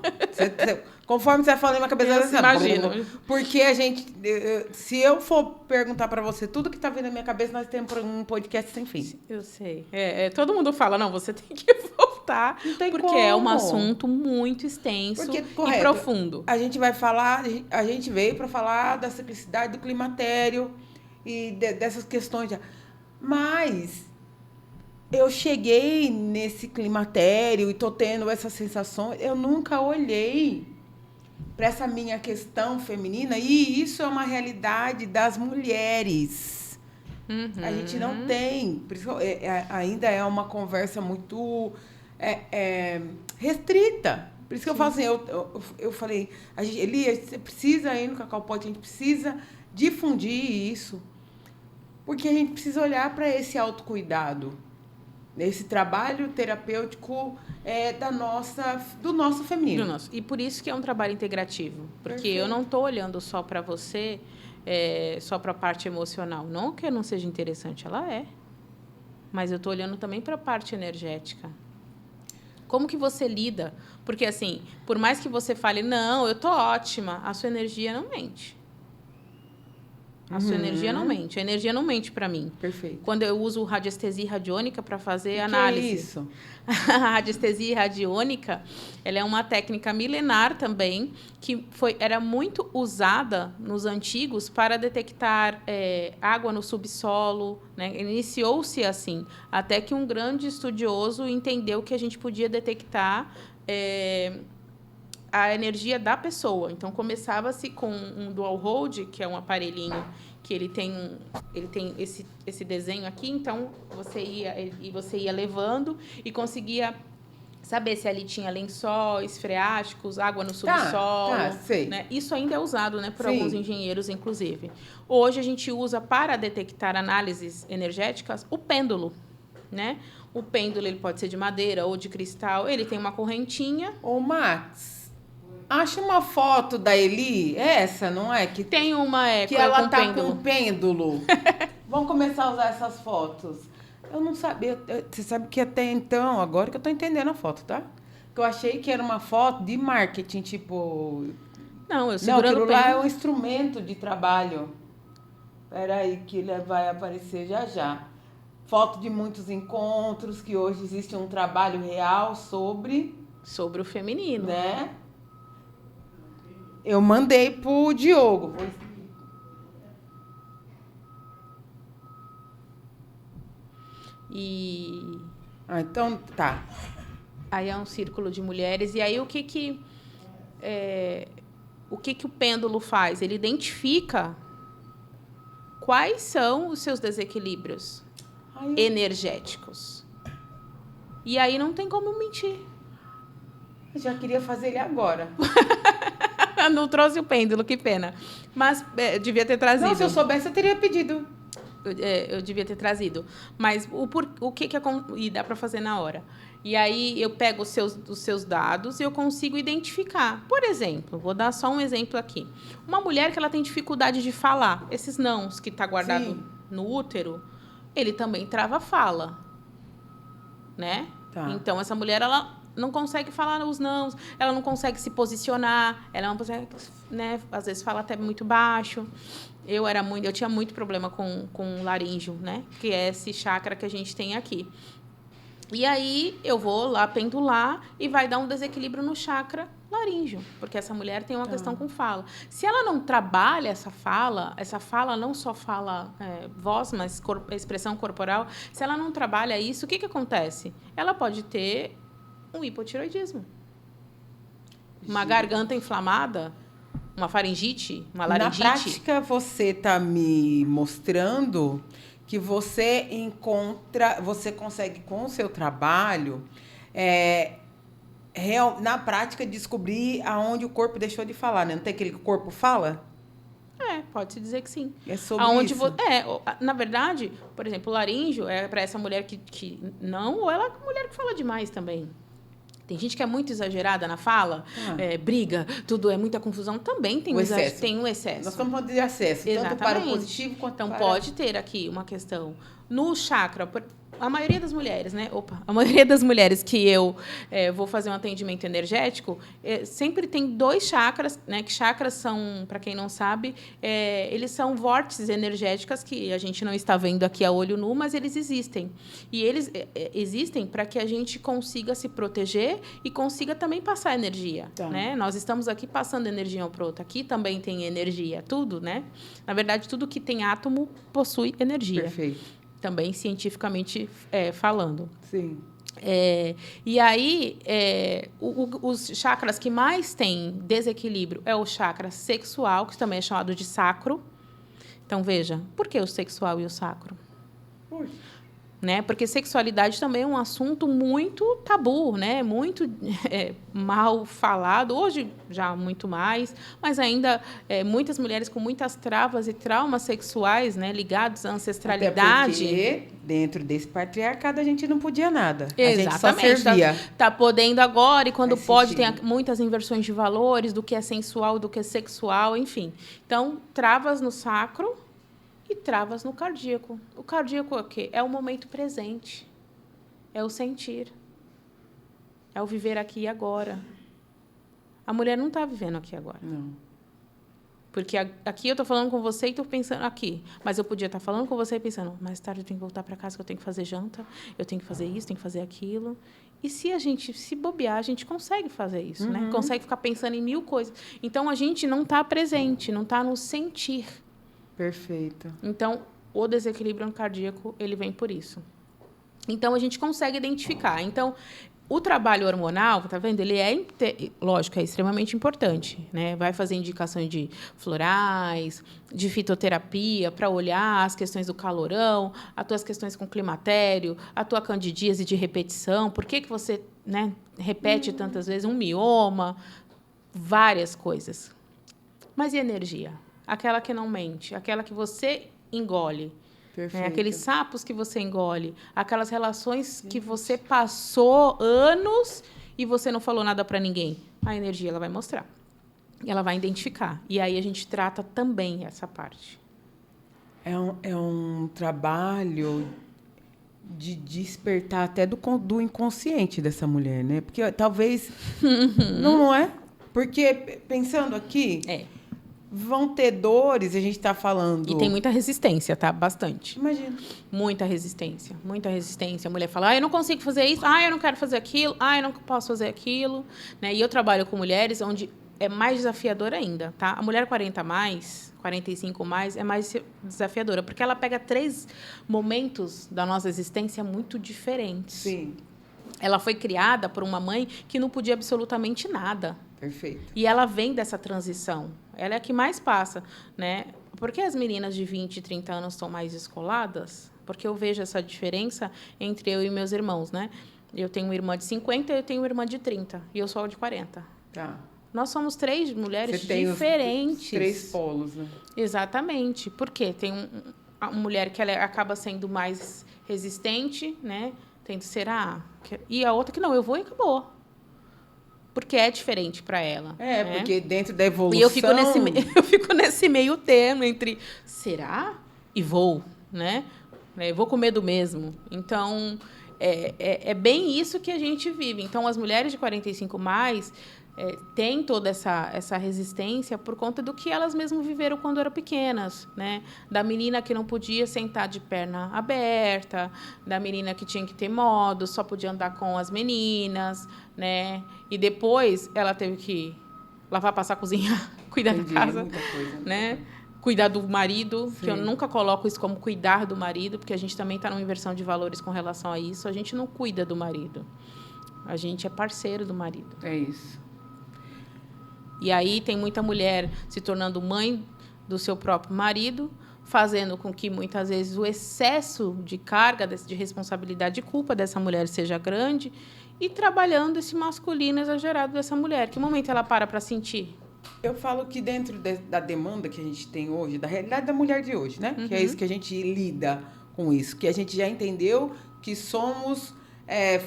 Conforme você vai falando, minha cabeça está assim. Imagino. Porque a gente... Se eu for perguntar para você tudo que está vindo na minha cabeça, nós temos um podcast sem fim. Eu sei. Todo mundo fala, não, você tem que voltar. Não tem porque como. É um assunto muito extenso e profundo. A gente vai falar... A gente veio para falar da ciclicidade do climatério e dessas questões. Mas... eu cheguei nesse climatério e tô tendo essa sensação. Eu nunca olhei para essa minha questão feminina e isso é uma realidade das mulheres. A gente não tem. Por isso, ainda é uma conversa muito restrita. Por isso que eu falo assim, eu falei, Elias, você precisa ir no Cacau Pod, a gente precisa difundir isso. Porque a gente precisa olhar para esse autocuidado. Esse trabalho terapêutico do nosso feminino. E por isso que é um trabalho integrativo. Porque Perfeito. Eu não estou olhando só para você, só para a parte emocional. Não que não seja interessante, ela é. Mas eu estou olhando também para a parte energética. Como que você lida? Porque, assim, por mais que você fale, não, eu estou ótima, a sua energia não mente. A sua energia não mente. A energia não mente para mim. Perfeito. Quando eu uso radiestesia radiônica para fazer análise. Que é isso? A radiestesia radiônica, ela é uma técnica milenar também, que era muito usada nos antigos para detectar água no subsolo. Né? Iniciou-se assim, até que um grande estudioso entendeu que a gente podia detectar a energia da pessoa. Então, começava-se com um dual hold, que é um aparelhinho que ele tem esse desenho aqui. Então, você ia levando e conseguia saber se ali tinha lençóis freáticos, água no subsolo. Sei. Né? Isso ainda é usado, né, por Sim. alguns engenheiros, inclusive. Hoje, a gente usa, para detectar análises energéticas, o pêndulo. Né? O pêndulo ele pode ser de madeira ou de cristal. Ele tem uma correntinha. Ô, Max... acha uma foto da Eli, essa, não é? Que tem uma que ela tá com um pêndulo. Vamos começar a usar essas fotos. Eu não sabia. Você sabe que até então, agora que eu tô entendendo a foto, tá? Que eu achei que era uma foto de marketing, tipo... Não, eu segurando aquilo lá é um instrumento de trabalho. Espera aí que ele vai aparecer já já. Foto de muitos encontros, que hoje existe um trabalho real sobre o feminino. Né? Eu mandei pro Diogo. Então, tá. Aí é um círculo de mulheres. E aí, o que o pêndulo faz? Ele identifica quais são os seus desequilíbrios energéticos. E aí, não tem como mentir. Eu já queria fazer ele agora. Não trouxe o pêndulo, que pena. Mas devia ter trazido. Não, se eu soubesse, eu teria pedido. Eu devia ter trazido. Mas o que e dá para fazer na hora. E aí eu pego os seus dados e eu consigo identificar. Por exemplo, vou dar só um exemplo aqui. Uma mulher que ela tem dificuldade de falar, esses nãos que está guardado Sim. no útero, ele também trava a fala, né? Tá. Então essa mulher ela não consegue falar os nãos, ela não consegue se posicionar, ela não consegue, né? Às vezes fala até muito baixo. Eu tinha muito problema com laríngeo, né? Que é esse chakra que a gente tem aqui. E aí eu vou lá pendular e vai dar um desequilíbrio no chakra laríngeo, porque essa mulher tem uma questão com fala. Se ela não trabalha essa fala não só fala voz, mas expressão corporal, se ela não trabalha isso, o que acontece? Ela pode ter um hipotireoidismo, uma garganta inflamada, uma faringite, uma laringite. Na prática, você está me mostrando que você consegue com o seu trabalho, na prática, descobrir aonde o corpo deixou de falar, né? Não tem aquele que o corpo fala? Pode-se dizer que sim. É sobre isso? Na verdade, por exemplo, o laríngeo é para essa mulher que não, ou ela é uma mulher que fala demais também. Tem gente que é muito exagerada na fala, briga, tudo é muita confusão. Também tem um excesso. Nós estamos falando de acesso, exatamente, tanto para o positivo quanto então, para... pode ter aqui uma questão. No chakra, a maioria das mulheres, né? A maioria das mulheres que eu vou fazer um atendimento energético, sempre tem 2 chakras, né? Que chakras são, para quem não sabe, eles são vórtices energéticas que a gente não está vendo aqui a olho nu, mas eles existem. E eles existem para que a gente consiga se proteger e consiga também passar energia, né? Nós estamos aqui passando energia um para o outro. Aqui também tem energia, tudo, né? Na verdade, tudo que tem átomo possui energia. Perfeito. Também cientificamente falando. Sim. E aí, os chakras que mais têm desequilíbrio é o chakra sexual, que também é chamado de sacro. Então, veja, por que o sexual e o sacro? Por quê? Né? Porque sexualidade também é um assunto muito tabu, né? Muito mal falado, hoje já muito mais, mas ainda muitas mulheres com muitas travas e traumas sexuais, né? Ligados à ancestralidade. Até porque dentro desse patriarcado a gente não podia nada. Exatamente. A gente só servia. Tá podendo agora, e quando pode tem sentido. muitas inversões de valores do que é sensual, do que é sexual, enfim. Então, travas no sacro e travas no cardíaco. O cardíaco é o quê? É o momento presente. É o sentir. É o viver aqui e agora. A mulher não está vivendo aqui agora. Não. Porque aqui eu estou falando com você e estou pensando aqui. Mas eu podia estar falando com você e pensando, mais tarde eu tenho que voltar para casa, que eu tenho que fazer janta, eu tenho que fazer isso, tenho que fazer aquilo. E se a gente se bobear, a gente consegue fazer isso, né? Consegue ficar pensando em 1000 coisas. Então, a gente não está presente, não está no sentir. Perfeito. Então, o desequilíbrio cardíaco, ele vem por isso. Então, a gente consegue identificar. Então, o trabalho hormonal, tá vendo? Ele lógico, é extremamente importante, né? Vai fazer indicações de florais, de fitoterapia, para olhar as questões do calorão, as tuas questões com climatério, a tua candidíase de repetição, por que você, né, repete tantas vezes, um mioma, várias coisas. Mas e energia? Aquela que não mente, aquela que você engole. Né? Aqueles sapos que você engole, aquelas relações que você passou anos e você não falou nada para ninguém. A energia ela vai mostrar. Ela vai identificar. E aí a gente trata também essa parte. É um trabalho de despertar até do inconsciente dessa mulher, né? Porque talvez... Não é? Porque, pensando aqui... Vão ter dores, a gente está falando... E tem muita resistência, tá? Bastante. Imagina. Muita resistência, muita resistência. A mulher fala, eu não consigo fazer isso, eu não quero fazer aquilo, eu não posso fazer aquilo. Né? E eu trabalho com mulheres onde é mais desafiador ainda, tá? A mulher 40 mais, 45 mais, é mais desafiadora, porque ela pega 3 momentos da nossa existência muito diferentes. Sim. Ela foi criada por uma mãe que não podia absolutamente nada. Perfeito. E ela vem dessa transição. Ela é a que mais passa, né? Por que as meninas de 20, 30 anos estão mais descoladas? Porque eu vejo essa diferença entre eu e meus irmãos, né? Eu tenho uma irmã de 50 e eu tenho uma irmã de 30. E eu sou de 40. Tá. Nós somos 3 mulheres Você tem diferentes. Os 3 polos, né? Exatamente. Por quê? Tem uma mulher que ela acaba sendo mais resistente, né? Tem que ser e a outra que não, eu vou e acabou. Porque é diferente para ela. É, né? porque dentro da evolução... E eu fico nesse meio termo entre será e vou, né? Eu vou com medo mesmo. Então, é bem isso que a gente vive. Então, as mulheres de 45 mais têm toda essa resistência por conta do que elas mesmas viveram quando eram pequenas, né? Da menina que não podia sentar de perna aberta, da menina que tinha que ter modo, só podia andar com as meninas, né? E depois ela teve que lavar, passar, cozinhar, cuidar da casa, muita coisa, né? Cuidar do marido, Sim. que eu nunca coloco isso como cuidar do marido, porque a gente também está numa inversão de valores com relação a isso. A gente não cuida do marido. A gente é parceiro do marido. É isso. E aí tem muita mulher se tornando mãe do seu próprio marido, fazendo com que, muitas vezes, o excesso de carga, de responsabilidade e culpa dessa mulher seja grande e trabalhando esse masculino exagerado dessa mulher. Que momento ela para sentir? Eu falo que dentro da demanda que a gente tem hoje, da realidade da mulher de hoje, né? Que é isso que a gente lida com isso. Que a gente já entendeu que somos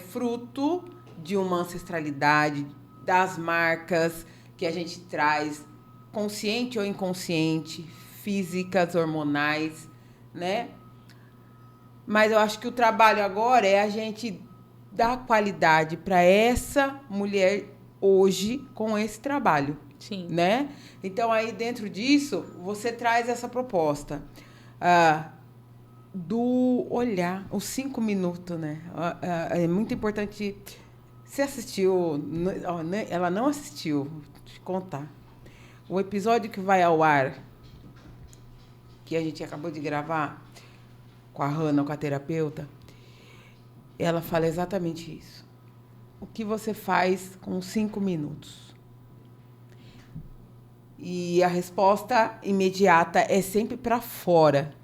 fruto de uma ancestralidade, das marcas que a gente traz, consciente ou inconsciente, físicas, hormonais, né? Mas eu acho que o trabalho agora é a gente dar qualidade para essa mulher hoje com esse trabalho. Sim. Né? Então, aí dentro disso, você traz essa proposta do olhar, os 5 minutos, né? É muito importante. Você assistiu? Ela não assistiu, vou te contar. O episódio que vai ao ar, que a gente acabou de gravar com a Hannah, com a terapeuta, ela fala exatamente isso. O que você faz com 5 minutos? E a resposta imediata é sempre para fora.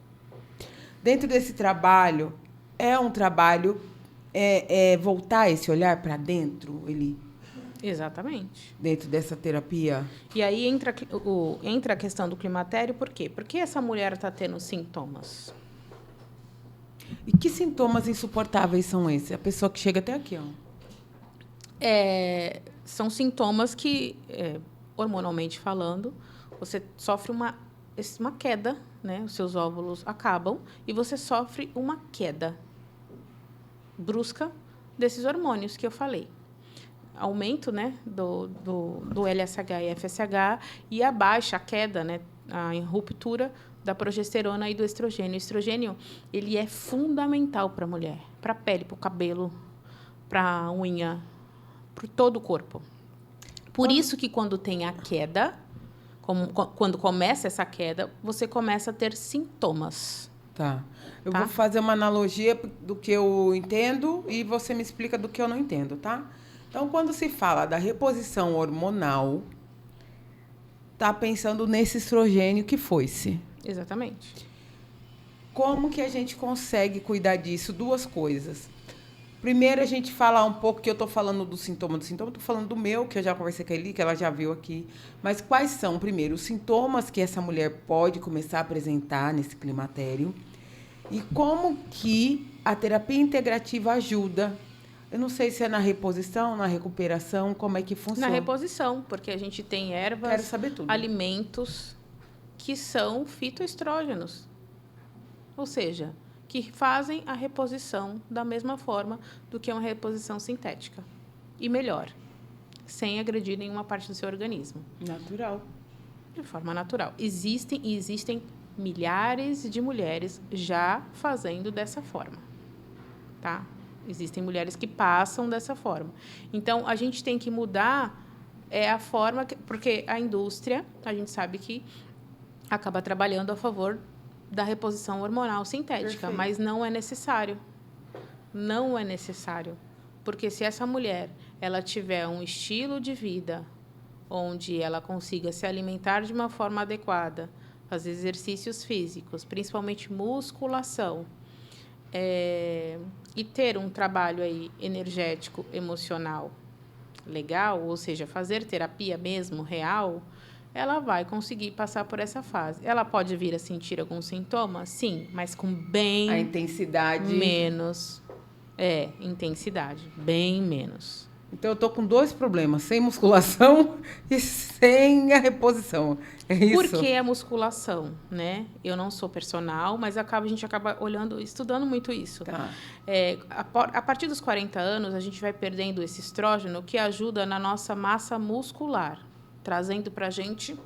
Dentro desse trabalho, é um trabalho voltar esse olhar para dentro, Eli? Exatamente. Dentro dessa terapia? E aí entra a questão do climatério, por quê? Porque essa mulher está tendo sintomas. E que sintomas insuportáveis são esses? A pessoa que chega até aqui, ó. São sintomas que, hormonalmente falando, você sofre uma queda, né? Os seus óvulos acabam e você sofre uma queda brusca desses hormônios que eu falei. Aumento, né, do LSH e FSH e a baixa, a queda, né, a ruptura da progesterona e do estrogênio. O estrogênio, ele é fundamental para a mulher, para a pele, para o cabelo, para a unha, para todo o corpo. Por isso que quando tem a queda, quando começa essa queda, você começa a ter sintomas. Tá. Eu vou fazer uma analogia do que eu entendo e você me explica do que eu não entendo, tá? Então, quando se fala da reposição hormonal, tá pensando nesse estrogênio que foi-se. Exatamente. Como que a gente consegue cuidar disso? 2 coisas. Primeiro, a gente falar um pouco, que eu estou falando do sintoma, estou falando do meu, que eu já conversei com a Eli, que ela já viu aqui. Mas quais são, primeiro, os sintomas que essa mulher pode começar a apresentar nesse climatério? E como que a terapia integrativa ajuda? Eu não sei se é na reposição, na recuperação, como é que funciona? Na reposição, porque a gente tem ervas, Quero saber tudo. Alimentos que são fitoestrógenos. Ou seja, que fazem a reposição da mesma forma do que uma reposição sintética. E melhor, sem agredir nenhuma parte do seu organismo. Natural. De forma natural. Existem milhares de mulheres já fazendo dessa forma. Tá? Existem mulheres que passam dessa forma. Então, a gente tem que mudar a forma... Porque a indústria, a gente sabe que acaba trabalhando a favor da reposição hormonal sintética. Perfeito. Mas não é necessário. Não é necessário. Porque se essa mulher ela tiver um estilo de vida onde ela consiga se alimentar de uma forma adequada, fazer exercícios físicos, principalmente musculação, e ter um trabalho aí energético, emocional legal, ou seja, fazer terapia mesmo, real, ela vai conseguir passar por essa fase. Ela pode vir a sentir alguns sintomas? Sim, mas com bem A intensidade... menos intensidade, bem menos. Então, eu tô com 2 problemas, sem musculação e sem a reposição. É isso? Por que a musculação, né? Eu não sou personal, mas a gente acaba olhando, estudando muito isso. Tá. A partir dos 40 anos, a gente vai perdendo esse estrógeno que ajuda na nossa massa muscular, trazendo pra gente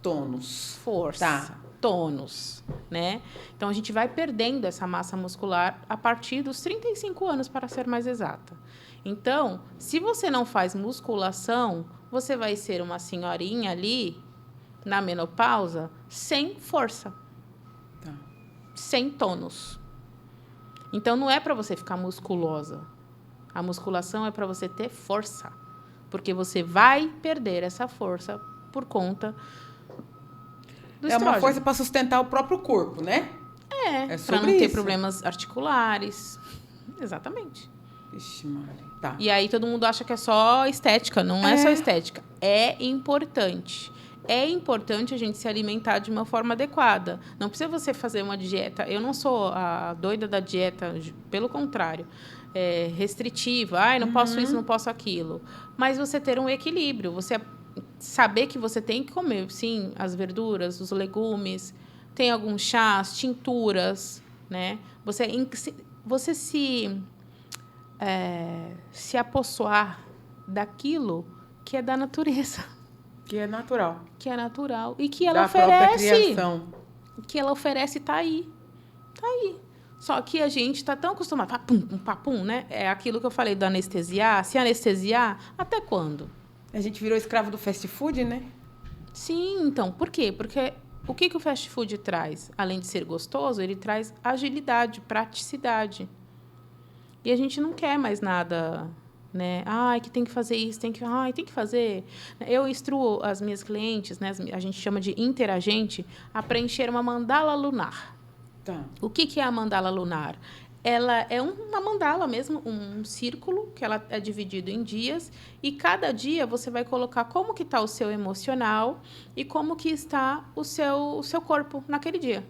Tônus. força, Tá. tônus, né? Então, a gente vai perdendo essa massa muscular a partir dos 35 anos, para ser mais exata. Então, se você não faz musculação, você vai ser uma senhorinha ali, na menopausa, sem força, Tá. sem tônus. Então, não é para você ficar musculosa. A musculação é para você ter força, porque você vai perder essa força por conta do estrógeno. É uma força para sustentar o próprio corpo, né? É para sobre não ter isso. problemas articulares. Exatamente. Vixe, Mari. Tá. E aí todo mundo acha que é só estética. Não é só estética. É importante. É importante a gente se alimentar de uma forma adequada. Não precisa você fazer uma dieta. Eu não sou a doida da dieta, pelo contrário. Restritiva. Ai, não posso isso, não posso aquilo. Mas você ter um equilíbrio. Você saber que você tem que comer, sim, as verduras, os legumes. Tem alguns chás, tinturas, né? Você se apossoar daquilo que é da natureza. Que é natural. Que é natural. E que ela Da própria oferece. criação. Que ela oferece tá aí. Tá aí. Só que a gente tá tão acostumado. Papum, papum, né? É aquilo que eu falei do anestesiar. Se anestesiar, até quando? A gente virou escravo do fast food, né? Sim, então. Por quê? Porque o que o fast food traz? Além de ser gostoso, ele traz agilidade, praticidade. E a gente não quer mais nada, né? Ai, que tem que fazer isso, tem que fazer. Eu instruo as minhas clientes, né? A gente chama de interagente, a preencher uma mandala lunar. Tá. O que é a mandala lunar? Ela é uma mandala mesmo, um círculo, que ela é dividido em dias, e cada dia você vai colocar como que está o seu emocional e como que está o seu corpo naquele dia.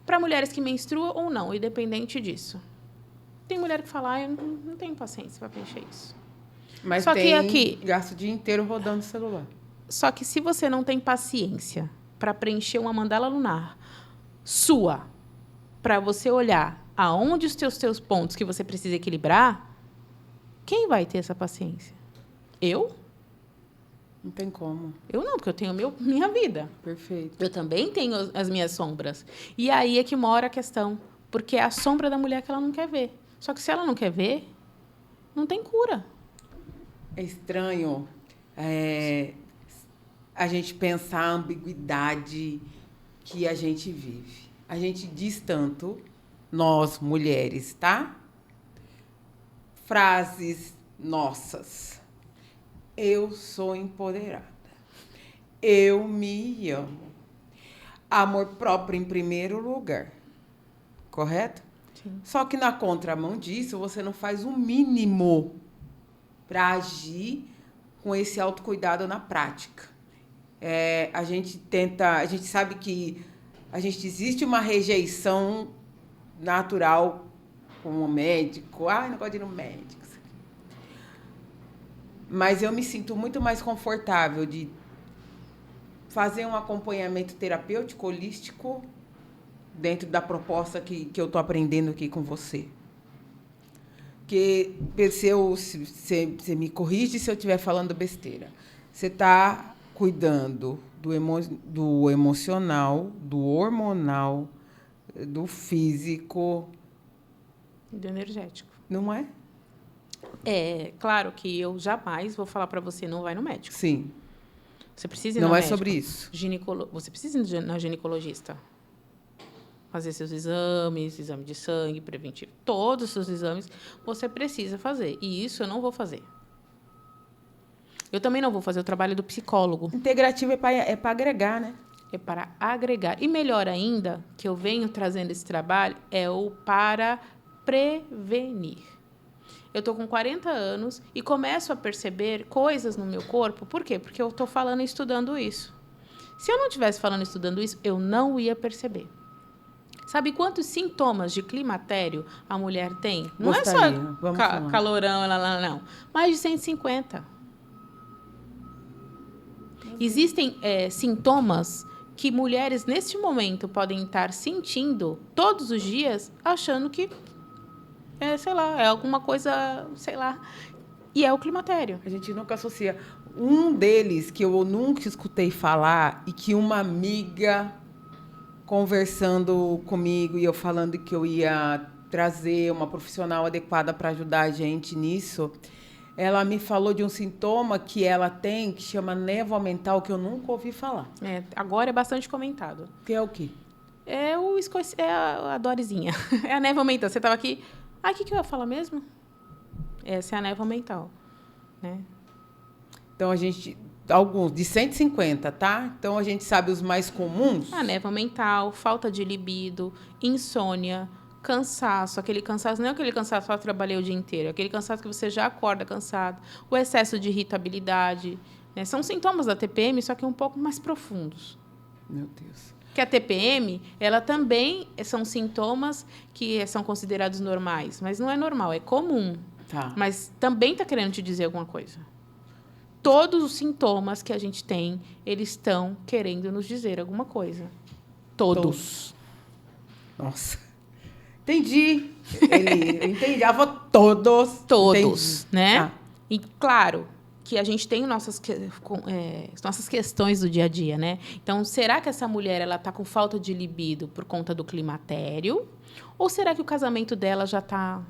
Para mulheres que menstruam ou não, independente disso. Tem mulher que fala, eu não tenho paciência para preencher isso. Mas Só tem que aqui, gasto o dia inteiro rodando o celular. só que se você não tem paciência para preencher uma mandala lunar sua, para você olhar aonde os teus pontos que você precisa equilibrar, quem vai ter essa paciência? Eu? Não tem como. Eu não, porque eu tenho minha vida. Perfeito. Eu também tenho as minhas sombras. E aí é que mora a questão. Porque é a sombra da mulher que ela não quer ver. Só que se ela não quer ver, não tem cura. É estranho a gente pensar a ambiguidade que a gente vive. A gente diz tanto, nós mulheres, tá? Frases nossas. Eu sou empoderada. Eu me amo. Amor próprio em primeiro lugar. Correto? Sim. Só que na contramão disso, você não faz o mínimo para agir com esse autocuidado na prática. A gente sabe que existe uma rejeição natural com o médico. Não gosto de ir no médico. Mas eu me sinto muito mais confortável de fazer um acompanhamento terapêutico, holístico, dentro da proposta que eu estou aprendendo aqui com você. Porque você me corrige se eu estiver falando besteira. Você está cuidando do emocional, do hormonal, do físico. Do energético. Não é? É claro que eu jamais vou falar para você não vai no médico. Sim. Você precisa ir no Não é médico. sobre isso. Você precisa ir na ginecologista. Fazer seus exames, exame de sangue, preventivo. Todos os seus exames você precisa fazer. E isso eu não vou fazer. Eu também não vou fazer o trabalho do psicólogo. Integrativo é para agregar, né? É para agregar. E melhor ainda, que eu venho trazendo esse trabalho, é o para prevenir. eu tô com 40 anos e começo a perceber coisas no meu corpo. Por quê? Porque eu tô falando e estudando isso. Se eu não estivesse falando e estudando isso, eu não ia perceber. Sabe quantos sintomas de climatério a mulher tem? Não Gostaria. é só Vamos falar. calorão, não. Mais de 150. Existem sintomas que mulheres, neste momento, podem estar sentindo todos os dias, achando que é alguma coisa, sei lá. E é o climatério. A gente nunca associa. Um deles que eu nunca escutei falar e que uma amiga conversando comigo e eu falando que eu ia trazer uma profissional adequada para ajudar a gente nisso, ela me falou de um sintoma que ela tem que chama névoa mental, que eu nunca ouvi falar. Agora é bastante comentado. Que é o quê? É a Dorizinha. É a névoa mental. Você estava aqui... o que eu ia falar mesmo? Essa é a névoa mental, né? Então, alguns, de 150, tá? Então, a gente sabe os mais comuns. A névoa mental, falta de libido, insônia, cansaço. Aquele cansaço, não é aquele cansaço só trabalhei o dia inteiro. Aquele cansaço que você já acorda cansado. O excesso de irritabilidade. Né? São sintomas da TPM, só que um pouco mais profundos. Meu Deus. Que a TPM, ela também são sintomas que são considerados normais. Mas não é normal, é comum. Tá. Mas também está querendo te dizer alguma coisa. Todos os sintomas que a gente tem, eles estão querendo nos dizer alguma coisa. Todos. Nossa. Entendi. Entendi. A avó todos. Todos, Entendi. né? Ah. E, claro, que a gente tem nossas questões do dia a dia, né? Então, será que essa mulher ela está com falta de libido por conta do climatério? Ou será que o casamento dela já está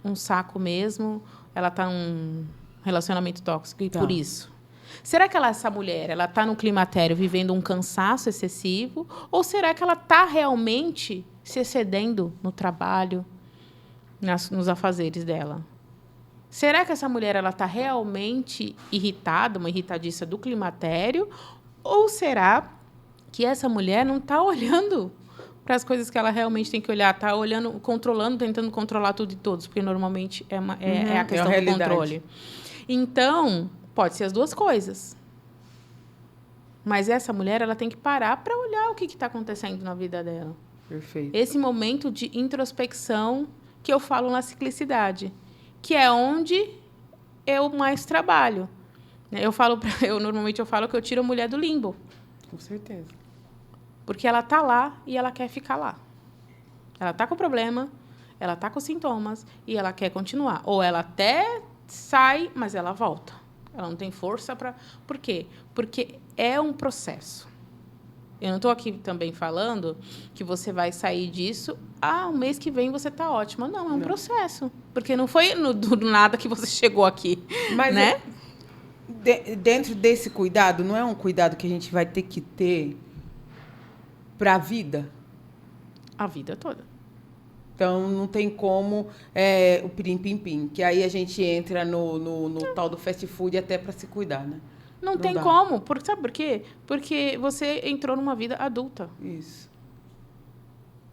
um saco mesmo? Ela está num relacionamento tóxico e por isso? Será que essa mulher ela está no climatério vivendo um cansaço excessivo? Ou será que ela está realmente se excedendo no trabalho, nos afazeres dela? Será que essa mulher ela está realmente irritada, uma irritadiça do climatério? Ou será que essa mulher não está olhando para as coisas que ela realmente tem que olhar? Está olhando, controlando, tentando controlar tudo e todos, porque normalmente é a questão do controle. Então, pode ser as duas coisas. Mas essa mulher ela tem que parar para olhar o que está acontecendo na vida dela. Perfeito. Esse momento de introspecção que eu falo na ciclicidade, que é onde eu mais trabalho. Normalmente eu falo que eu tiro a mulher do limbo. Com certeza. Porque ela está lá e ela quer ficar lá. Ela está com problema, ela está com sintomas e ela quer continuar. Ou ela até sai, mas ela volta. Ela não tem força para... Por quê? Porque é um processo. Eu não estou aqui também falando que você vai sair disso, o mês que vem você está ótima. Não, é um processo. Porque não foi do nada que você chegou aqui. Mas, né? Dentro desse cuidado, não é um cuidado que a gente vai ter que ter para a vida? A vida toda. Então, não tem como o pirim-pim-pim, que aí a gente entra no tal do fast food até para se cuidar, né? Não tem dá. como. Sabe por quê? Porque você entrou numa vida adulta. Isso.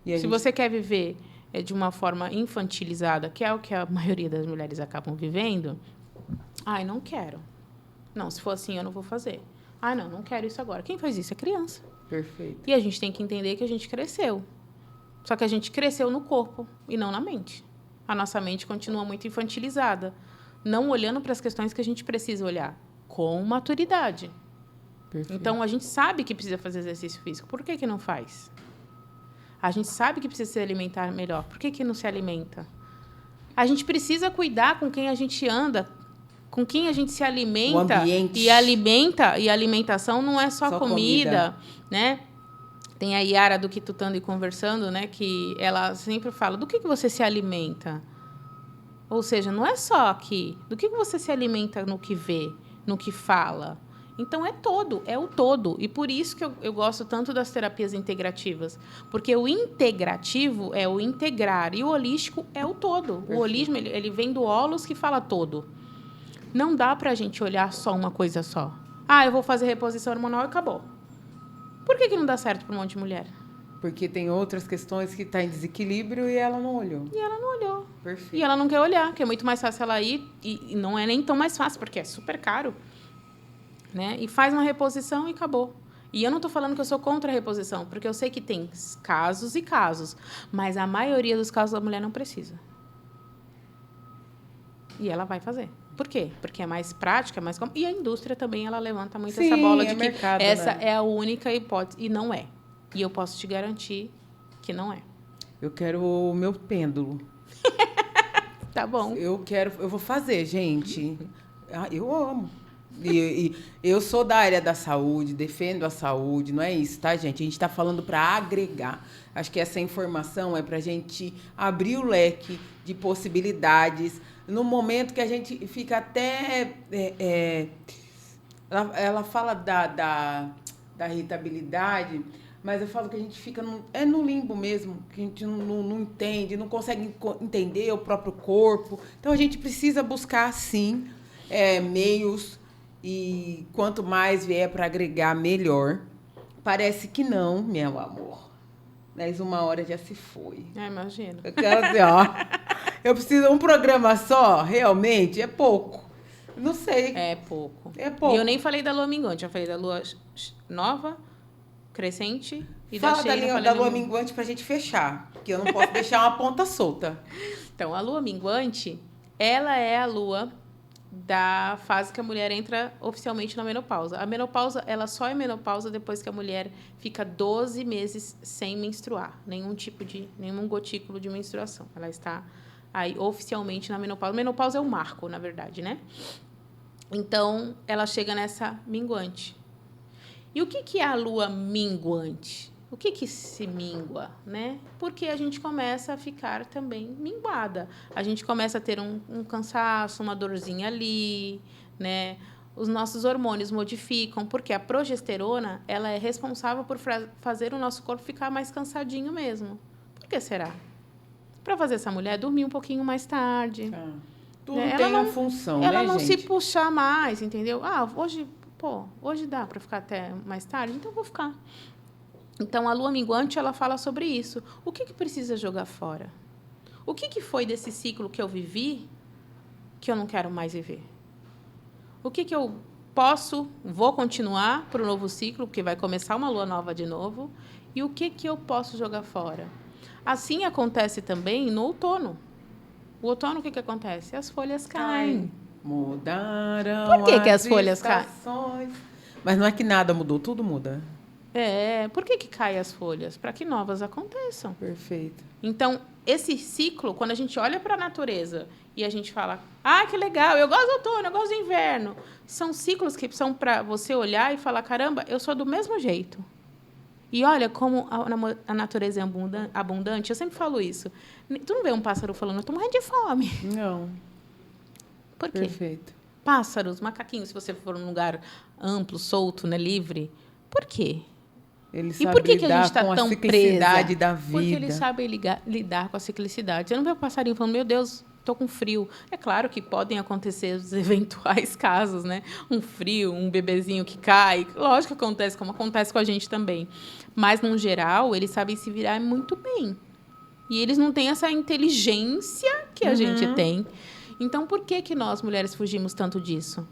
Se você quer viver de uma forma infantilizada, que é o que a maioria das mulheres acabam vivendo, não quero. Não, se for assim, eu não vou fazer. Não quero isso agora. Quem faz isso é criança. Perfeito. E a gente tem que entender que a gente cresceu. Só que a gente cresceu no corpo e não na mente. A nossa mente continua muito infantilizada, não olhando para as questões que a gente precisa olhar, com maturidade. Perfeito. Então, a gente sabe que precisa fazer exercício físico. Por que não faz? A gente sabe que precisa se alimentar melhor. Por que não se alimenta? A gente precisa cuidar com quem a gente anda, com quem a gente se alimenta. O ambiente. E a alimentação não é só comida, né? Tem a Yara do Quitutando e Conversando, né? Que ela sempre fala, do que você se alimenta? Ou seja, não é só aqui. Do que você se alimenta no que vê, no que fala? Então, é o todo. E por isso que eu gosto tanto das terapias integrativas. Porque o integrativo é o integrar e o holístico é o todo. Perfeito. O holismo, ele vem do holos que fala todo. Não dá pra gente olhar só uma coisa só. Eu vou fazer reposição hormonal e acabou. Por que não dá certo para um monte de mulher? Porque tem outras questões que tá em desequilíbrio e ela não olhou. E ela não olhou. Perfeito. E ela não quer olhar, que é muito mais fácil ela ir, e não é nem tão mais fácil, porque é super caro, né? E faz uma reposição e acabou. E eu não estou falando que eu sou contra a reposição, porque eu sei que tem casos e casos, mas a maioria dos casos a mulher não precisa. E ela vai fazer. Por quê? Porque é mais prática, é mais... E a indústria também, ela levanta muito essa bola de que mercado, essa né? é a única hipótese, e não é. E eu posso te garantir que não é. Eu quero o meu pêndulo. Tá bom. Eu vou fazer, gente. Eu amo. E eu sou da área da saúde, defendo a saúde, não é isso, tá, gente? A gente está falando para agregar. Acho que essa informação é para a gente abrir o leque de possibilidades. No momento que a gente fica até... ela fala da irritabilidade, mas eu falo que a gente fica no limbo mesmo, que a gente não entende, não consegue entender o próprio corpo. Então, a gente precisa buscar, sim, meios, e quanto mais vier para agregar, melhor. Parece que não, meu amor. Mas 1 hora já se foi. Imagino. Eu quero dizer, eu preciso de um programa só, realmente, é pouco. Não sei. É pouco. É pouco. E eu nem falei da lua minguante, eu falei da lua nova, crescente e Fala da cheia. da lua minguante pra gente fechar, porque eu não posso deixar uma ponta solta. Então, a lua minguante, ela é a lua da fase que a mulher entra oficialmente na menopausa. A menopausa, ela só é menopausa depois que a mulher fica 12 meses sem menstruar. Nenhum gotículo de menstruação. Ela está aí oficialmente na menopausa. Menopausa é o marco, na verdade, né? Então, ela chega nessa minguante. E o que é a lua minguante? O que se mingua, né? Porque a gente começa a ficar também minguada. A gente começa a ter um cansaço, uma dorzinha ali, né? Os nossos hormônios modificam, porque a progesterona, ela é responsável por fazer o nosso corpo ficar mais cansadinho mesmo. Por que será? Para fazer essa mulher dormir um pouquinho mais tarde. Tudo tem uma função, ela né, não gente? se puxar mais, entendeu? Hoje dá para ficar até mais tarde, então eu vou ficar. Então, a lua minguante, ela fala sobre isso. O que precisa jogar fora? O que foi desse ciclo que eu vivi que eu não quero mais viver? O que eu vou continuar para o novo ciclo, porque vai começar uma lua nova de novo, e o que eu posso jogar fora? Assim acontece também no outono. O outono, o que acontece? As folhas caem. Mudaram. Por que as folhas caem? Mas não é que nada mudou, tudo muda. Por que caem as folhas? Para que novas aconteçam. Perfeito. Então, esse ciclo, quando a gente olha para a natureza e a gente fala, que legal, eu gosto do outono, eu gosto do inverno, são ciclos que são para você olhar e falar, caramba, eu sou do mesmo jeito. E olha como a natureza é abundante. Eu sempre falo isso. Tu não vê um pássaro falando, eu estou morrendo de fome. Não. Por quê? Perfeito. Pássaros, macaquinhos, se você for num lugar amplo, solto, né, livre. Por quê? Eles e por que a gente está tão tão ciclicidade presa? da vida. Porque eles sabem lidar com a ciclicidade. Você não vê o passarinho falando, meu Deus, estou com frio. É claro que podem acontecer os eventuais casos, né? Um frio, um bebezinho que cai. Lógico que acontece, como acontece com a gente também. Mas, no geral, eles sabem se virar muito bem. E eles não têm essa inteligência que a gente tem. Então, por que nós, mulheres, fugimos tanto disso?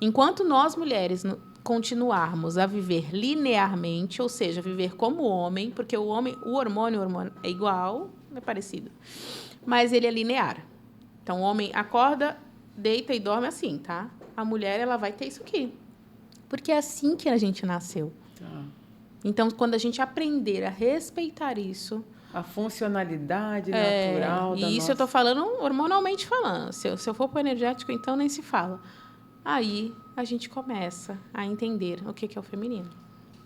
Enquanto nós, mulheres, continuarmos a viver linearmente, ou seja, viver como homem, porque o hormônio é igual, é parecido, mas ele é linear. Então, o homem acorda, deita e dorme assim, tá? A mulher, ela vai ter isso aqui. Porque é assim que a gente nasceu. Então, quando a gente aprender a respeitar isso... A funcionalidade natural da E isso nossa... eu estou falando hormonalmente falando. Se eu for para o energético, então nem se fala. Aí a gente começa a entender o que é o feminino.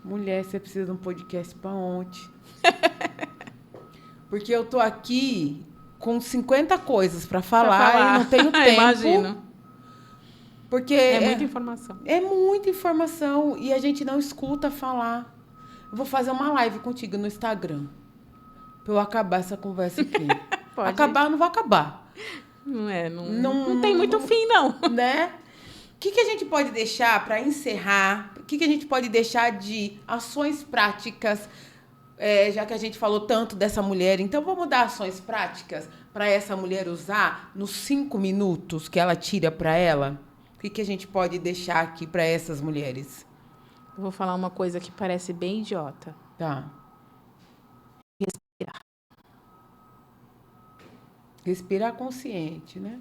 Mulher, você precisa de um podcast para ontem. Porque eu tô aqui com 50 coisas para falar e não tenho tempo. Imagino. Porque é muita informação. É muita informação e a gente não escuta falar. Eu vou fazer uma live contigo no Instagram. Para eu acabar essa conversa aqui. Pode. Acabar, eu não vou acabar. Não tem muito fim, não. Né? O que a gente pode deixar para encerrar? O que a gente pode deixar de ações práticas já que a gente falou tanto dessa mulher, então vamos dar ações práticas para essa mulher usar nos 5 minutos que ela tira para ela? O que a gente pode deixar aqui para essas mulheres? Eu vou falar uma coisa que parece bem idiota. Tá. Respirar. Respirar consciente, né?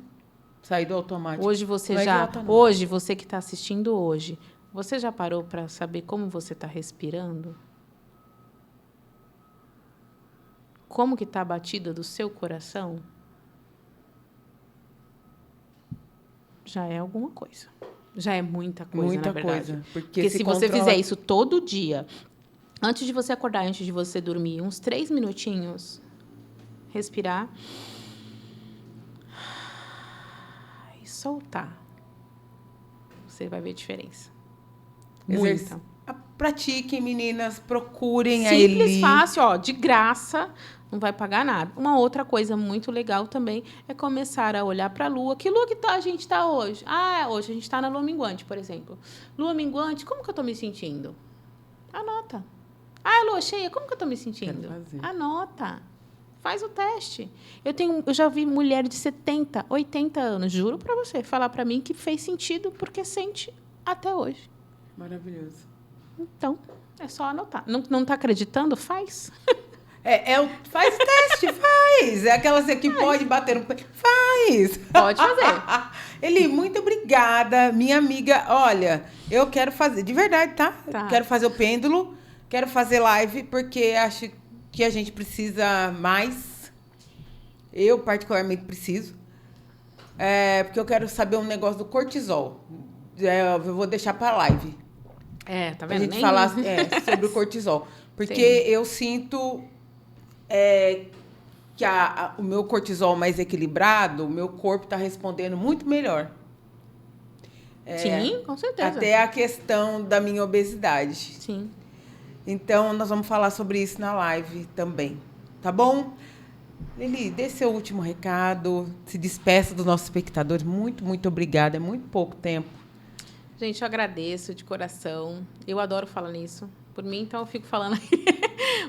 Sair do automático. Hoje você não é já... idiota, não. Hoje, você que está assistindo hoje, você já parou para saber como você está respirando? Como que está a batida do seu coração? Já é alguma coisa. Já é muita coisa, Muita na verdade. coisa. Porque se você fizer isso todo dia, antes de você acordar, antes de você dormir, uns 3 minutinhos, respirar e soltar, você vai ver a diferença. Muita. Pratiquem, meninas, procurem a Simples, Eli. fácil, ó, de graça, não vai pagar nada. Uma outra coisa muito legal também é começar a olhar para a lua. Que lua que a gente está hoje? Hoje a gente está na lua minguante, por exemplo. Lua minguante, como que eu estou me sentindo? Anota. Lua cheia, como que eu estou me sentindo? Anota. Faz o teste. Eu já vi mulher de 70, 80 anos, juro para você, falar para mim que fez sentido porque sente até hoje. Maravilhoso. Então, é só anotar. Não está acreditando? Faz. Faz o teste, faz. É aquela que pode bater no pé. Faz. Pode fazer. Eli, muito obrigada. Minha amiga, olha, eu quero fazer, de verdade, tá? Quero fazer o pêndulo, quero fazer live, porque acho que a gente precisa mais. Eu, particularmente, preciso. Porque eu quero saber um negócio do cortisol. Eu vou deixar pra live. Tá vendo? A gente falar sobre o cortisol. Porque eu sinto que o meu cortisol mais equilibrado, o meu corpo está respondendo muito melhor. Sim, com certeza. Até a questão da minha obesidade. Sim. Então, nós vamos falar sobre isso na live também. Tá bom? Lili, dê seu último recado. Se despeça dos nossos espectadores. Muito, muito obrigada. É muito pouco tempo. Gente, eu agradeço de coração. Eu adoro falar nisso. Por mim, então, eu fico falando aqui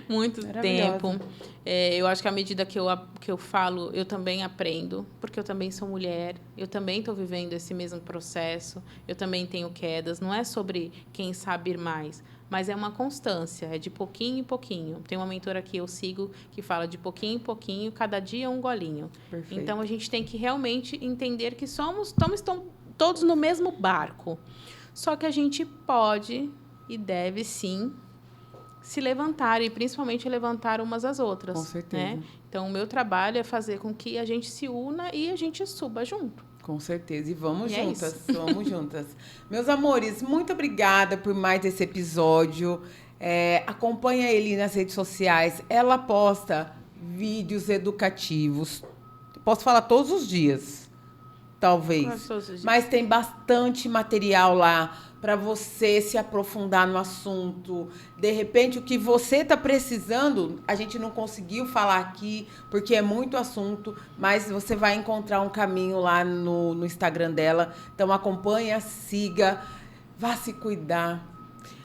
muito tempo. Eu acho que à medida que eu falo, eu também aprendo, porque eu também sou mulher, eu também estou vivendo esse mesmo processo, eu também tenho quedas. Não é sobre quem sabe ir mais, mas é uma constância, é de pouquinho em pouquinho. Tem uma mentora que eu sigo que fala de pouquinho em pouquinho, cada dia um golinho. Perfeito. Então, a gente tem que realmente entender que estamos todos no mesmo barco. Só que a gente pode e deve, sim, se levantar, e principalmente levantar umas às outras. Com certeza. Né? Então, o meu trabalho é fazer com que a gente se una e a gente suba junto. Com certeza. E vamos juntas. Vamos juntas. Meus amores, muito obrigada por mais esse episódio. Acompanha ele nas redes sociais. Ela posta vídeos educativos. Posso falar todos os dias. Talvez. Mas tem bastante material lá para você se aprofundar no assunto. De repente, o que você está precisando, a gente não conseguiu falar aqui, porque é muito assunto, mas você vai encontrar um caminho lá no Instagram dela. Então, acompanha, siga, vá se cuidar.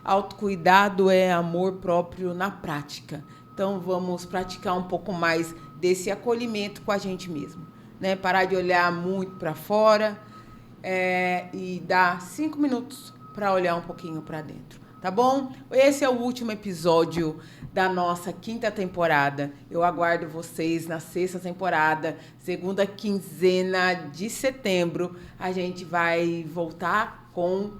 Autocuidado é amor próprio na prática. Então, vamos praticar um pouco mais desse acolhimento com a gente mesmo. Né? Parar de olhar muito para fora e dar 5 minutos para olhar um pouquinho para dentro, tá bom? Esse é o último episódio da nossa 5ª temporada. Eu aguardo vocês na 6ª temporada, segunda quinzena de setembro. A gente vai voltar com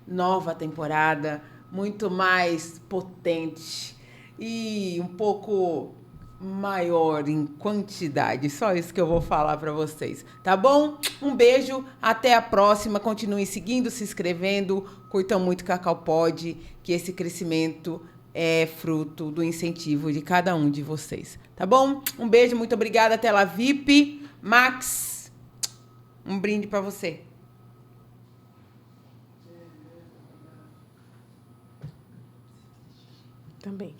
nova temporada, muito mais potente e um pouco maior em quantidade. Só isso que eu vou falar para vocês, tá bom? Um beijo, até a próxima. Continuem seguindo, se inscrevendo, curtam muito Cacau Pod, que esse crescimento é fruto do incentivo de cada um de vocês, tá bom? Um beijo, muito obrigada, Tela VIP. Max, um brinde para você. Também.